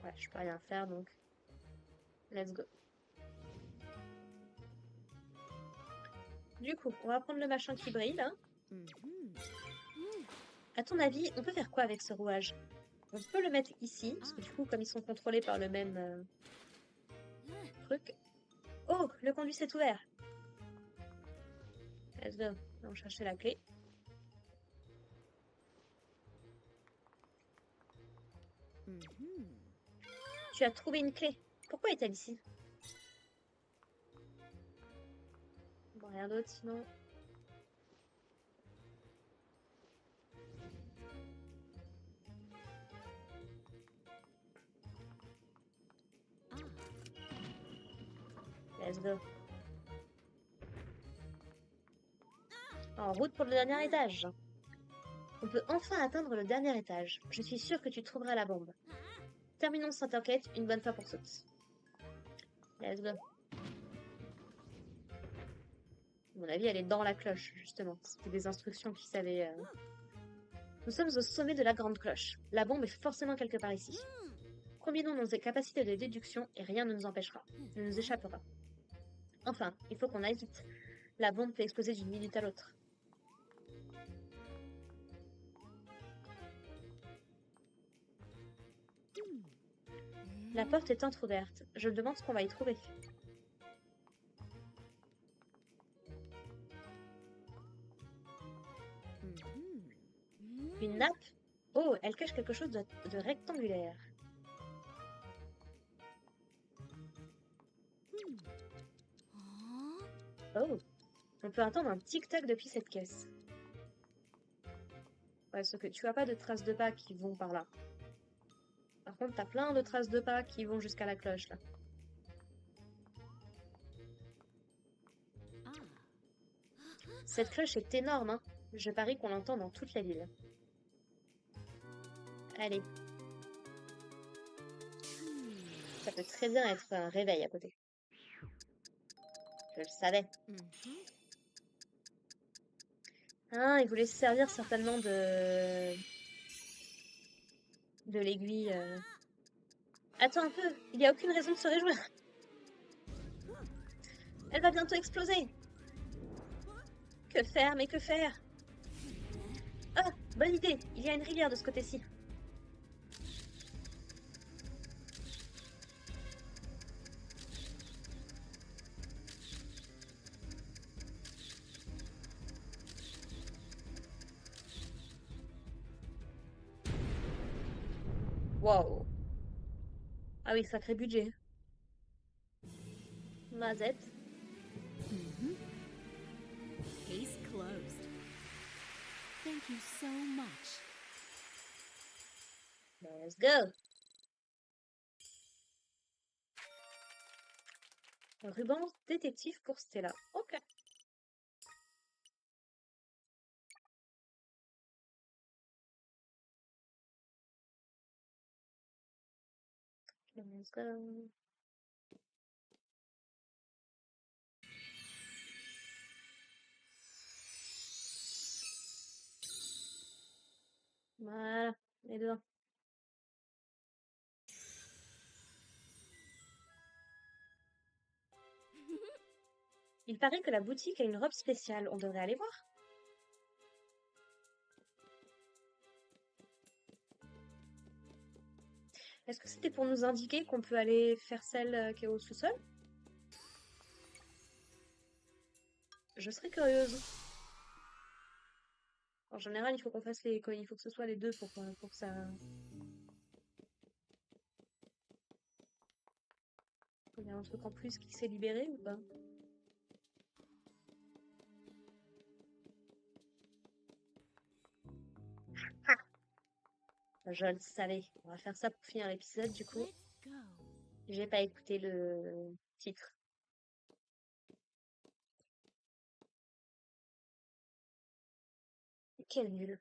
Ouais, je peux rien faire, donc... Let's go. Du coup, on va prendre le machin qui brille, là. À ton avis, on peut faire quoi avec ce rouage? On peut le mettre ici, parce que du coup, comme ils sont contrôlés par le même truc... Oh, le conduit s'est ouvert. Let's go. On va chercher la clé. Tu as trouvé une clé. Pourquoi est-elle ici? Bon, rien d'autre sinon. Let's go. En route pour le dernier étage. On peut enfin atteindre le dernier étage. Je suis sûre que tu trouveras la bombe. Terminons cette enquête une bonne fois pour toutes. Let's go. À mon avis, elle est dans la cloche, justement. C'était des instructions qu'il savait. Nous sommes au sommet de la grande cloche. La bombe est forcément quelque part ici. Combinons nos capacités de déduction et rien ne nous empêchera. Ne nous échappera. Enfin, il faut qu'on aille vite. La bombe peut exploser d'une minute à l'autre. La porte est entrouverte. Je me demande ce qu'on va y trouver. Une nappe? Oh, elle cache quelque chose de rectangulaire. Oh, on peut entendre un tic-tac depuis cette caisse. Ouais, sauf que tu vois pas de traces de pas qui vont par là. Par contre, t'as plein de traces de pas qui vont jusqu'à la cloche, là. Cette cloche est énorme, hein. Je parie qu'on l'entend dans toute la ville. Allez. Ça peut très bien être un réveil à côté. Je le savais. Ah, il voulait se servir certainement de l'aiguille. Attends un peu, il n'y a aucune raison de se réjouir. Elle va bientôt exploser. Que faire, mais que faire? Ah, bonne idée, il y a une rivière de ce côté-ci. Waouh. Ah oui, sacré budget. Mazette. Case closed. Thank you so much. Let's go. Ruban détective pour Stella. Ok. Let's go. Voilà, les deux. Il paraît que la boutique a une robe spéciale. On devrait aller voir. Est-ce que c'était pour nous indiquer qu'on peut aller faire celle qui est au sous-sol? Je serais curieuse. En général, il faut qu'on fasse les... Il faut que ce soit les deux pour que ça... Il y a un truc en plus qui s'est libéré ou pas? Je le savais. On va faire ça pour finir l'épisode, du coup. Let's go. J'ai pas écouté le titre. Quel nul.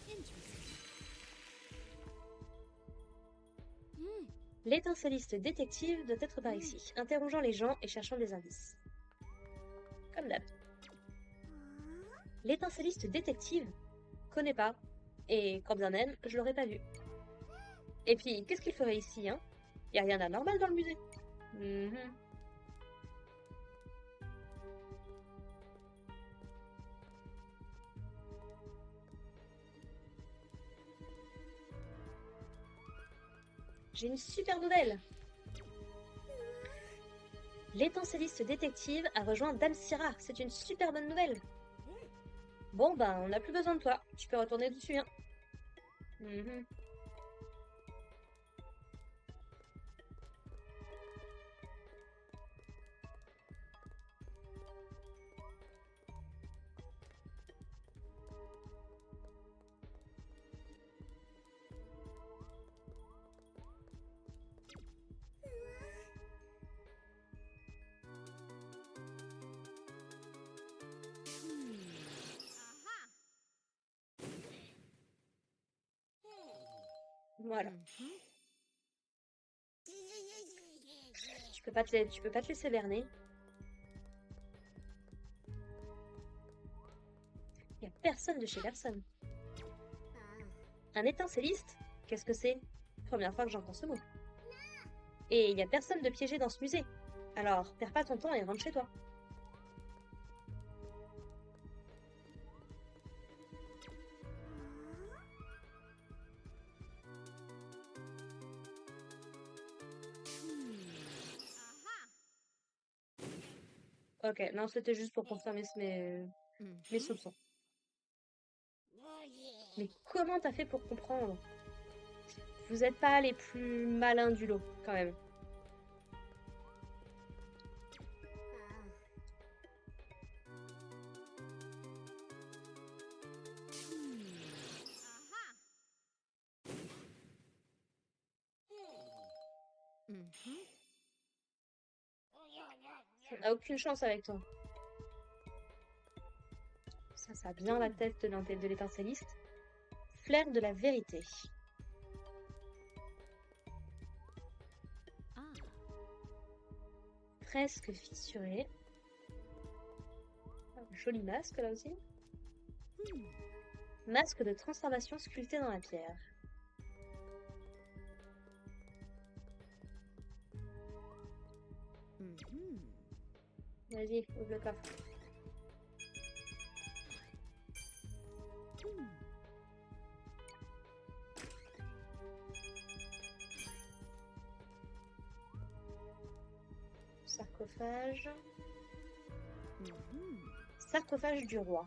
Interesting. L'étincelliste détective doit être par ici, interrogeant les gens et cherchant des indices. Comme d'hab. L'étincelliste détective? Connais pas. Et quand bien même, je l'aurais pas vu. Et puis, qu'est-ce qu'il ferait ici, hein? Y a rien d'anormal dans le musée. J'ai une super nouvelle. L'étincelliste détective a rejoint Dame Syrah. C'est une super bonne nouvelle. Bon, ben, on n'a plus besoin de toi. Tu peux retourner dessus, hein. Voilà. Tu peux pas te laisser berner. Y a personne de chez personne. Un étincelliste? Qu'est-ce que c'est? Première fois que j'entends ce mot. Et y a personne de piégé dans ce musée. Alors, perds pas ton temps et rentre chez toi. Ok, non, c'était juste pour confirmer mes soupçons. Mais comment t'as fait pour comprendre? Vous êtes pas les plus malins du lot, quand même. On a aucune chance avec toi. Ça a bien la tête de l'étincelliste. Flair de la vérité. Presque fissuré. Joli masque là aussi. Masque de transformation sculpté dans la pierre. Vas-y, ouvre le coffre. Sarcophage. Sarcophage du roi.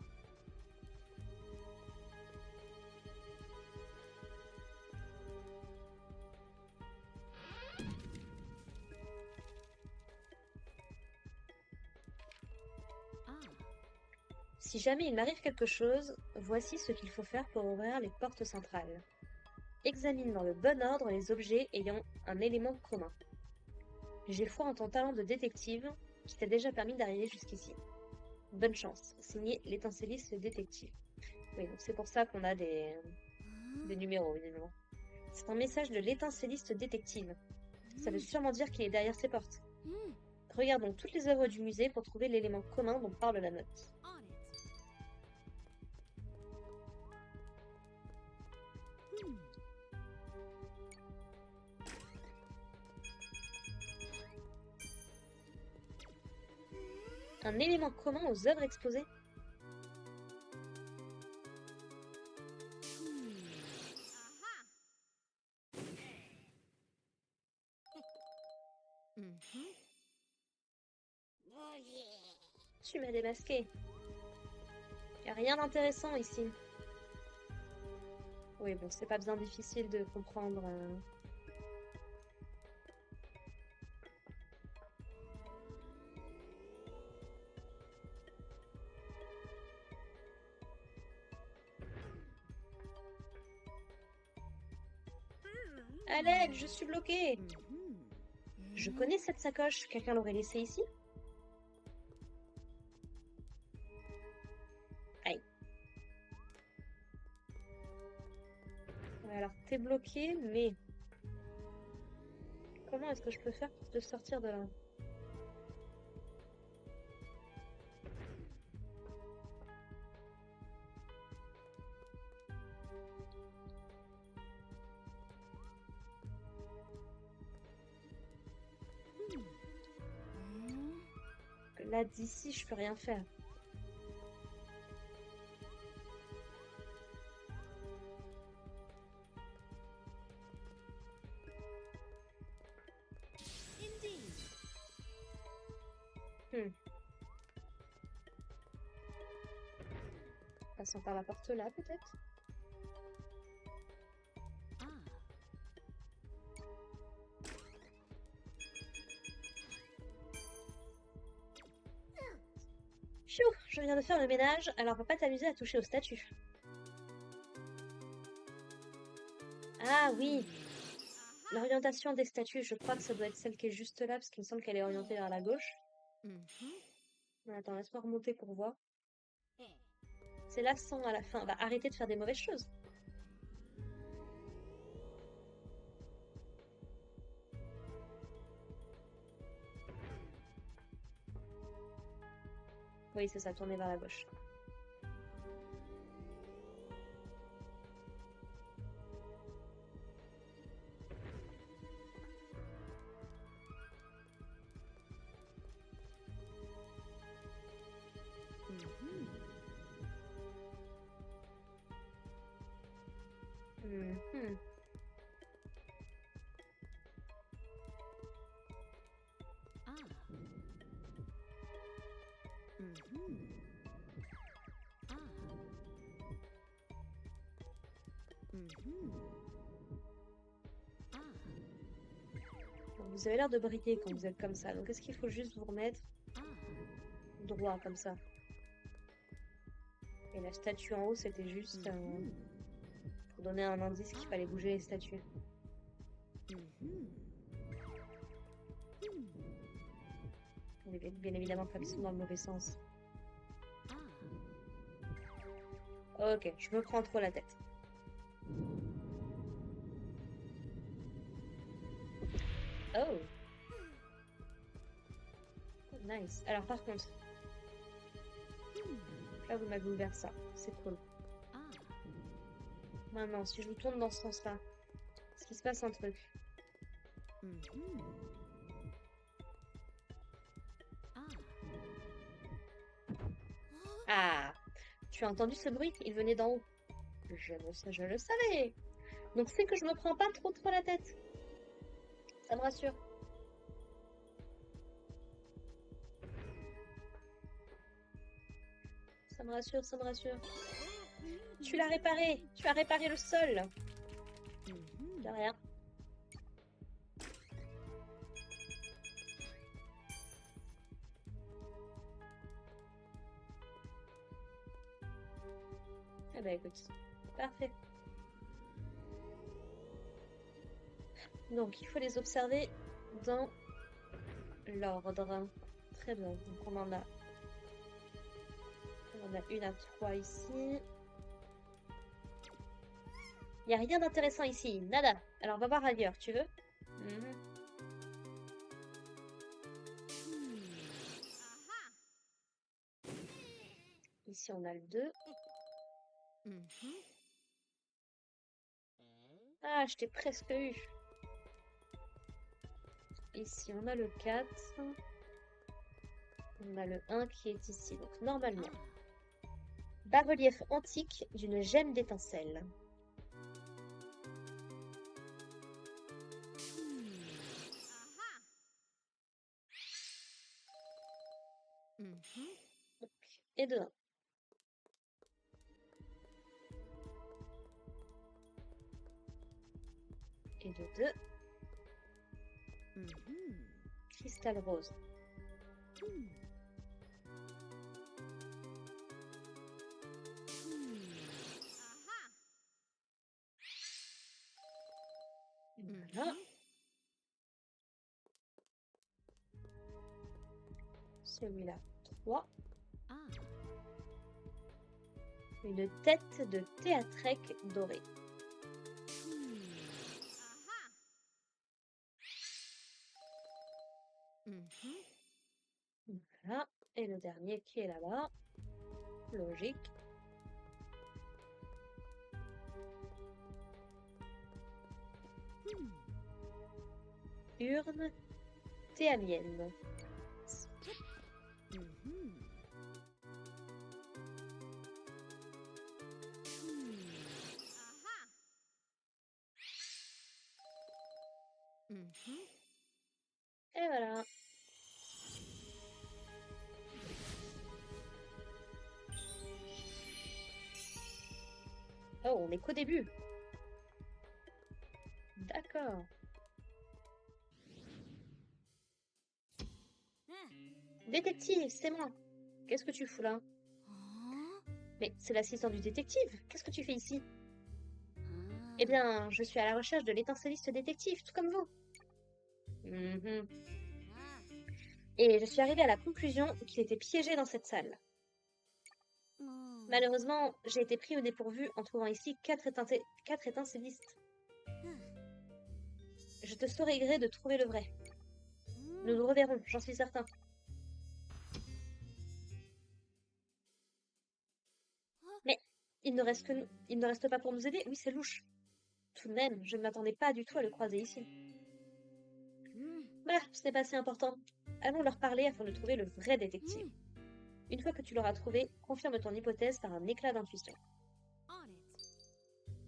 Si jamais il m'arrive quelque chose, voici ce qu'il faut faire pour ouvrir les portes centrales. Examine dans le bon ordre les objets ayant un élément commun. J'ai foi en ton talent de détective qui t'a déjà permis d'arriver jusqu'ici. Bonne chance. Signé l'étincelliste détective. Oui, donc c'est pour ça qu'on a des numéros, évidemment. C'est un message de l'étincelliste détective. Ça veut sûrement dire qu'il est derrière ces portes. Regarde donc toutes les œuvres du musée pour trouver l'élément commun dont parle la note. On it. Un élément commun aux œuvres exposées? Tu m'as démasqué. Y a rien d'intéressant ici. Oui, bon, c'est pas bien difficile de comprendre. À l'aide, je suis bloquée. Je connais cette sacoche. Quelqu'un l'aurait laissée ici? Aïe. Ouais, alors, t'es bloqué, mais... Comment est-ce que je peux faire pour te sortir de là? Là, d'ici, je peux rien faire. Indeed. Passons par la porte là, peut-être? Ah. Pfiou, je viens de faire le ménage, alors va pas t'amuser à toucher aux statues. Ah oui, l'orientation des statues, je crois que ça doit être celle qui est juste là, parce qu'il me semble qu'elle est orientée vers la gauche. Attends, laisse-moi remonter pour voir. C'est l'accent à la fin. Bah, arrêtez de faire des mauvaises choses. Oui, c'est ça, tourner vers la gauche. Mhm. Ah. Ah. Ah. Bon, vous avez l'air de briller quand vous êtes comme ça, donc est-ce qu'il faut juste vous remettre Ah. droit comme ça? Et la statue en haut, c'était juste pour donner un indice qu'il fallait bouger les statues. Mais bien évidemment, pas qu'ils sont dans le mauvais sens. Ok, je me prends trop la tête. Oh! Oh, nice. Alors par contre, là vous m'avez ouvert ça, c'est cool. Ah. Maintenant, si je vous tourne dans ce sens-là, est-ce qu'il se passe un truc? Ah! Tu as entendu ce bruit? Il venait d'en haut. Je le savais! Donc c'est que je me prends pas trop la tête. Ça me rassure. Ça me rassure, ça me rassure. Tu l'as réparé! Tu as réparé le sol! De rien. bah écoute, parfait. Donc il faut les observer dans l'ordre. Très bien, donc on en a une à 3 ici. Il n'y a rien d'intéressant ici, nada. Alors on va voir ailleurs, tu veux? Mhm. Ici on a le 2. Mhm. Ah, je t'ai presque eu. Ici on a le 4. On a le 1 qui est ici. Donc normalement, bas-relief antique d'une gemme d'étincelle. Mhm. Et de 1. Et de 2. Mhm. Cristal rose. Hmm. Voilà. Mhm. Celui-là, 3. Ah. Une tête de théatrec dorée. Mhm. Voilà. Et le dernier qui est là-bas. Logique. Hmm. Urne théamienne. Mhm. Mhm. Et voilà. Oh, on est qu'au début. D'accord. Détective, c'est moi. Qu'est-ce que tu fous là? Mais c'est l'assistant du détective. Qu'est-ce que tu fais ici? Eh bien, je suis à la recherche de l'étincelliste détective, tout comme vous. Mhm. Et je suis arrivée à la conclusion qu'il était piégé dans cette salle. Malheureusement, j'ai été pris au dépourvu en trouvant ici 4 étincellistes. Je te saurai gré de trouver le vrai. Nous nous reverrons, j'en suis certain. Mais il ne reste il ne reste pas pour nous aider. Oui, c'est louche. Tout de même, je ne m'attendais pas du tout à le croiser ici. Bah, ce n'est pas si important. Allons leur parler afin de trouver le vrai détective. Une fois que tu l'auras trouvé, confirme ton hypothèse par un éclat d'intuition.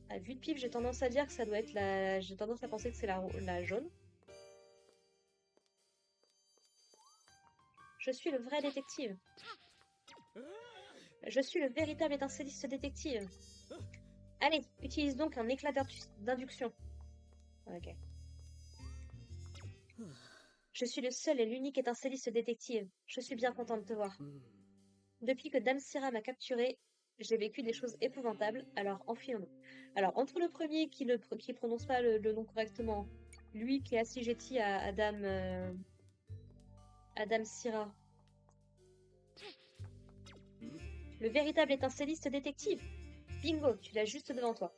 À vue de pif, j'ai tendance à dire que ça doit être la... J'ai tendance à penser que c'est la jaune. Je suis le vrai détective. Je suis le véritable étincelliste détective. Allez, utilise donc un éclat d'induction. Ok. Je suis le seul et l'unique étincelliste détective. Je suis bien contente de te voir. Depuis que Dame Syrah m'a capturé, j'ai vécu des choses épouvantables, alors enfuyons-nous. Alors, entre le premier qui prononce pas le nom correctement, lui qui est assujetti à Dame Syrah, le véritable étincelliste détective. Bingo, tu l'as juste devant toi.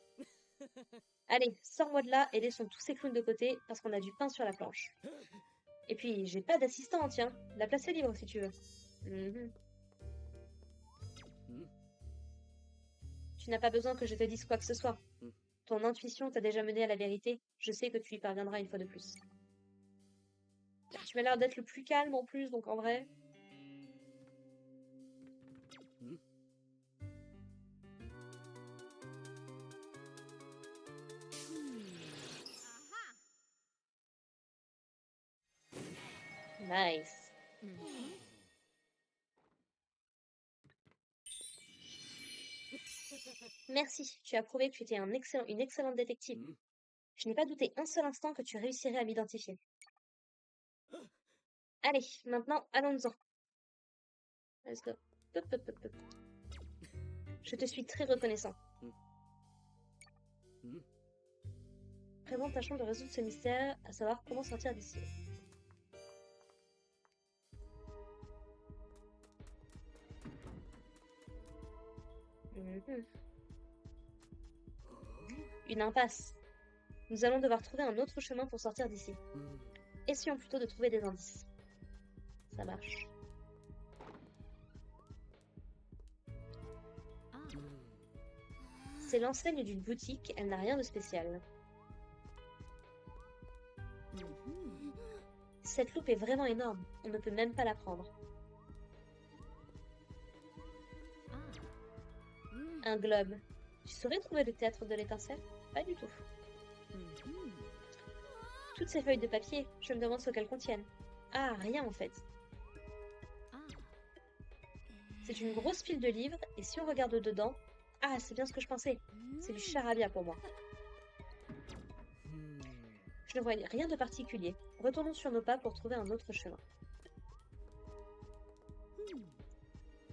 Allez, sors-moi de là et laissons tous ces clowns de côté parce qu'on a du pain sur la planche. Et puis, j'ai pas d'assistant, tiens. La place est libre si tu veux. Mhm. Tu n'as pas besoin que je te dise quoi que ce soit. Ton intuition t'a déjà mené à la vérité. Je sais que tu y parviendras une fois de plus. Tu m'as l'air d'être le plus calme en plus, donc en vrai. Nice. Merci, tu as prouvé que tu étais une excellente détective. Je n'ai pas douté un seul instant que tu réussirais à m'identifier. Allez, maintenant, allons-en. Let's go. Hop, hop, hop, hop. Je te suis très reconnaissant. Vraiment tâchons de résoudre ce mystère, à savoir comment sortir d'ici. Mhm. Une impasse. Nous allons devoir trouver un autre chemin pour sortir d'ici. Essayons plutôt de trouver des indices. Ça marche. Ah. C'est l'enseigne d'une boutique, elle n'a rien de spécial. Mhm. Cette loupe est vraiment énorme, on ne peut même pas la prendre. Ah. Mm. Un globe. Tu saurais trouver le théâtre de l'étincelle? Pas du tout. Mhm. Toutes ces feuilles de papier, je me demande ce qu'elles contiennent. Ah, rien en fait. Ah. C'est une grosse pile de livres, et si on regarde dedans... Ah, c'est bien ce que je pensais. C'est du charabia pour moi. Je ne vois rien de particulier. Retournons sur nos pas pour trouver un autre chemin.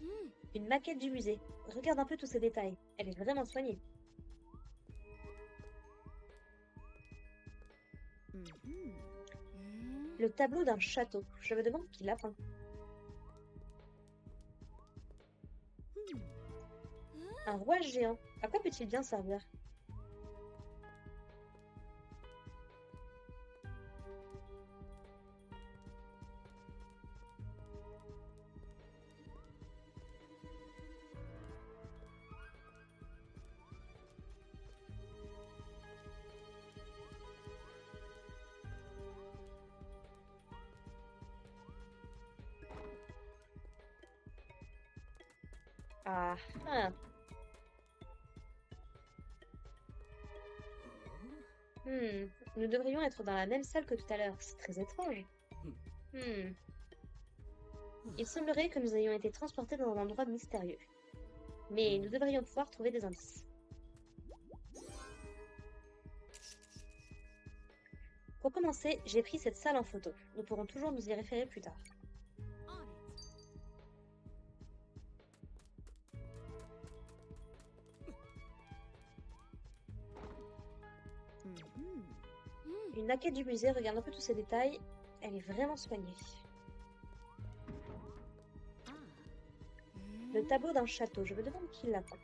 Mm. Une maquette du musée. Regarde un peu tous ces détails. Elle est vraiment soignée. Mhm. Le tableau d'un château. Je me demande qui l'a peint. Mm. Un roi géant. À quoi peut-il bien servir? Ah, ah. Nous devrions être dans la même salle que tout à l'heure. C'est très étrange. Hmm. Il semblerait que nous ayons été transportés dans un endroit mystérieux. Mais nous devrions pouvoir trouver des indices. Pour commencer, j'ai pris cette salle en photo. Nous pourrons toujours nous y référer plus tard. On it. Mhm. Une maquette du musée, regarde un peu tous ces détails. Elle est vraiment soignée. Ah. Le tableau d'un château, je me demande qui l'a peint.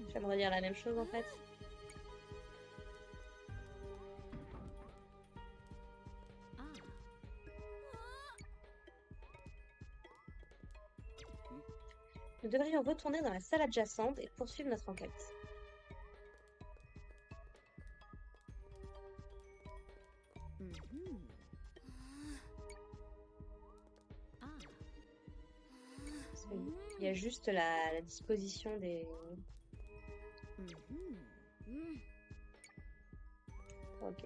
J'aimerais dire la même chose en fait. Ah. Nous devrions retourner dans la salle adjacente et poursuivre notre enquête. Mhm. Ah. Il y a juste la disposition des... Mhm. Ok.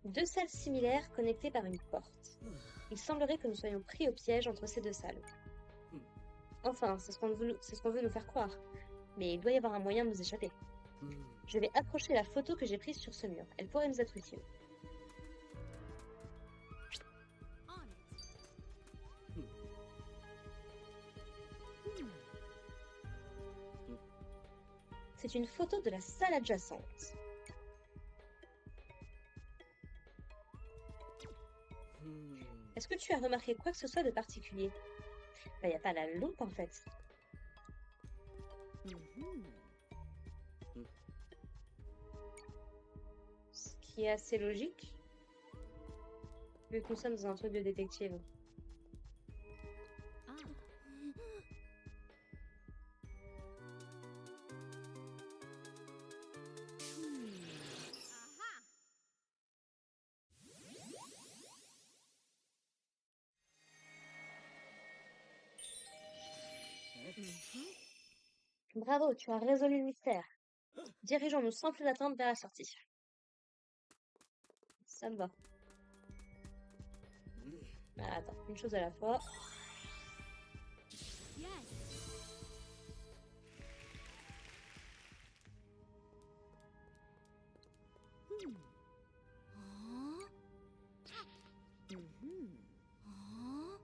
Deux salles similaires connectées par une porte. Il semblerait que nous soyons pris au piège entre ces deux salles. Enfin, c'est ce qu'on veut nous faire croire. Mais il doit y avoir un moyen de nous échapper. Je vais accrocher la photo que j'ai prise sur ce mur. Elle pourrait nous être utile. On it. C'est une photo de la salle adjacente. Est-ce que tu as remarqué quoi que ce soit de particulier? Il n'y a pas la loupe en fait. Mhm. Ce qui est assez logique. Vu que nous sommes dans un truc de détective. Ah. Aha. Mhm. Bravo, tu as résolu le mystère. Dirigeons-nous sans plus attendre vers la sortie. Ça me va. Ah, attends, une chose à la fois. Yes. Hmm. Huh? Mhm. Huh?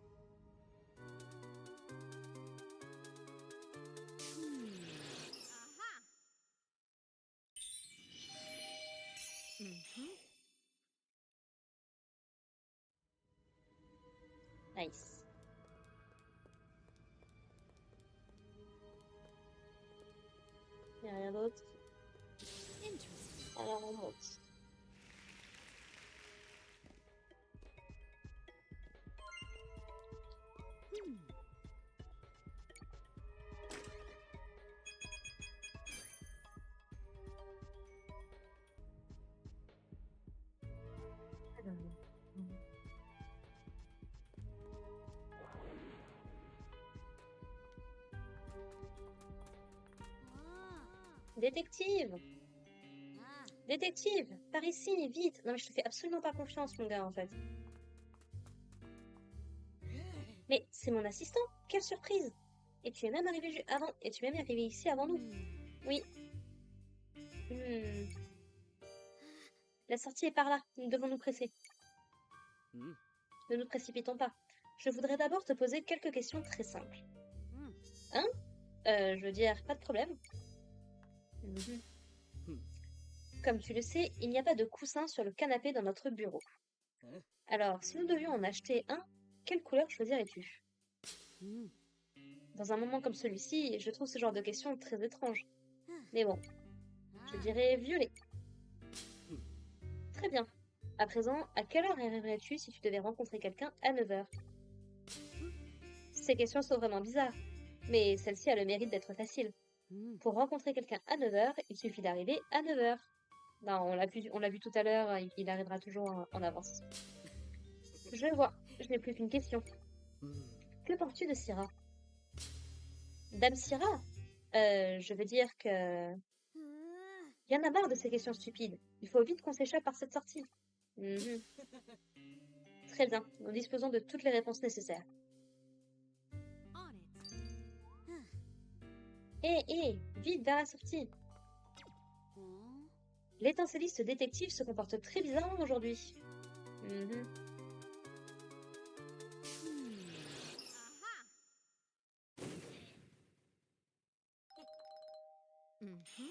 Nice. Il n'y a rien d'autre. Interesting. Alors on monte. Hmm. Ah. Détective! Ah. Détective! Par ici, vite! Non mais je te fais absolument pas confiance, mon gars, en fait. Mais c'est mon assistant! Quelle surprise! Et tu es même arrivé ici avant nous. Hmm. Oui. Hmm. La sortie est par là. Nous devons nous presser. Hmm. Ne nous précipitons pas. Je voudrais d'abord te poser quelques questions très simples. Hmm. Je veux dire, pas de problème. Mhm. Hmm. Comme tu le sais, il n'y a pas de coussin sur le canapé dans notre bureau. Hein? Alors, si nous devions en acheter un, quelle couleur choisirais-tu? Hmm. Dans un moment comme celui-ci, je trouve ce genre de questions très étranges. Ah. Mais bon, je Ah. dirais violet. Hmm. Très bien. À présent, à quelle heure arriverais-tu si tu devais rencontrer quelqu'un à 9 heures? Ces questions sont vraiment bizarres, mais celle-ci a le mérite d'être facile. Hmm. Pour rencontrer quelqu'un à 9 heures, il suffit d'arriver à 9 heures. Non, on l'a vu tout à l'heure, il arrivera toujours en avance. Je vois, je n'ai plus qu'une question. Hmm. Que penses-tu de Syrah? Dame Syrah? Je veux dire que... Ah. Y en a marre de ces questions stupides. Il faut vite qu'on s'échappe par cette sortie. Mhm. Très bien, nous disposons de toutes les réponses nécessaires. On it. Hé, vite vers la sortie. Oh. L'étincelliste détective se comporte très bizarrement aujourd'hui. Mhm. Hmm. Aha. Mhm.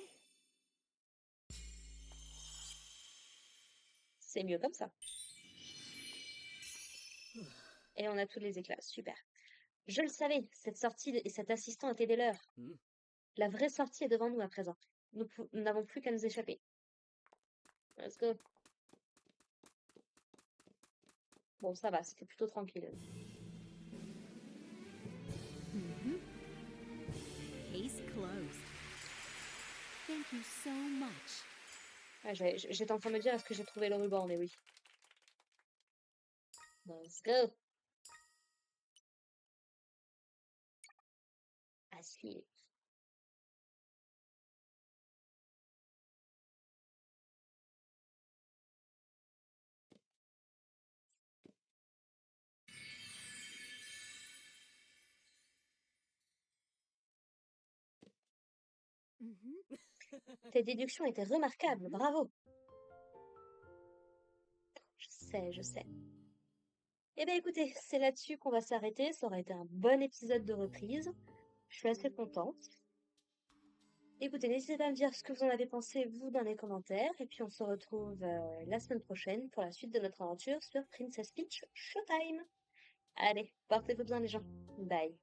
C'est mieux comme ça. Et on a tous les éclats, super. Je le savais, cette sortie et cet assistant étaient des leurs. Hmm. La vraie sortie est devant nous à présent. Nous n'avons plus qu'à nous échapper. Let's go. Bon, ça va, c'était plutôt tranquille. Mhm. Case closed. Thank you so much. Ah, j'étais en train de me dire, est-ce que j'ai trouvé le ruban? Mais oui. Let's go. À suivre. Mhm. Tes déductions étaient remarquables, bravo. Je sais. Eh bien écoutez, c'est là-dessus qu'on va s'arrêter. Ça aurait été un bon épisode de reprise. Je suis assez contente. Écoutez, n'hésitez pas à me dire ce que vous en avez pensé, vous, dans les commentaires. Et puis on se retrouve la semaine prochaine pour la suite de notre aventure sur Princess Peach Showtime. Allez, portez-vous bien les gens. Bye.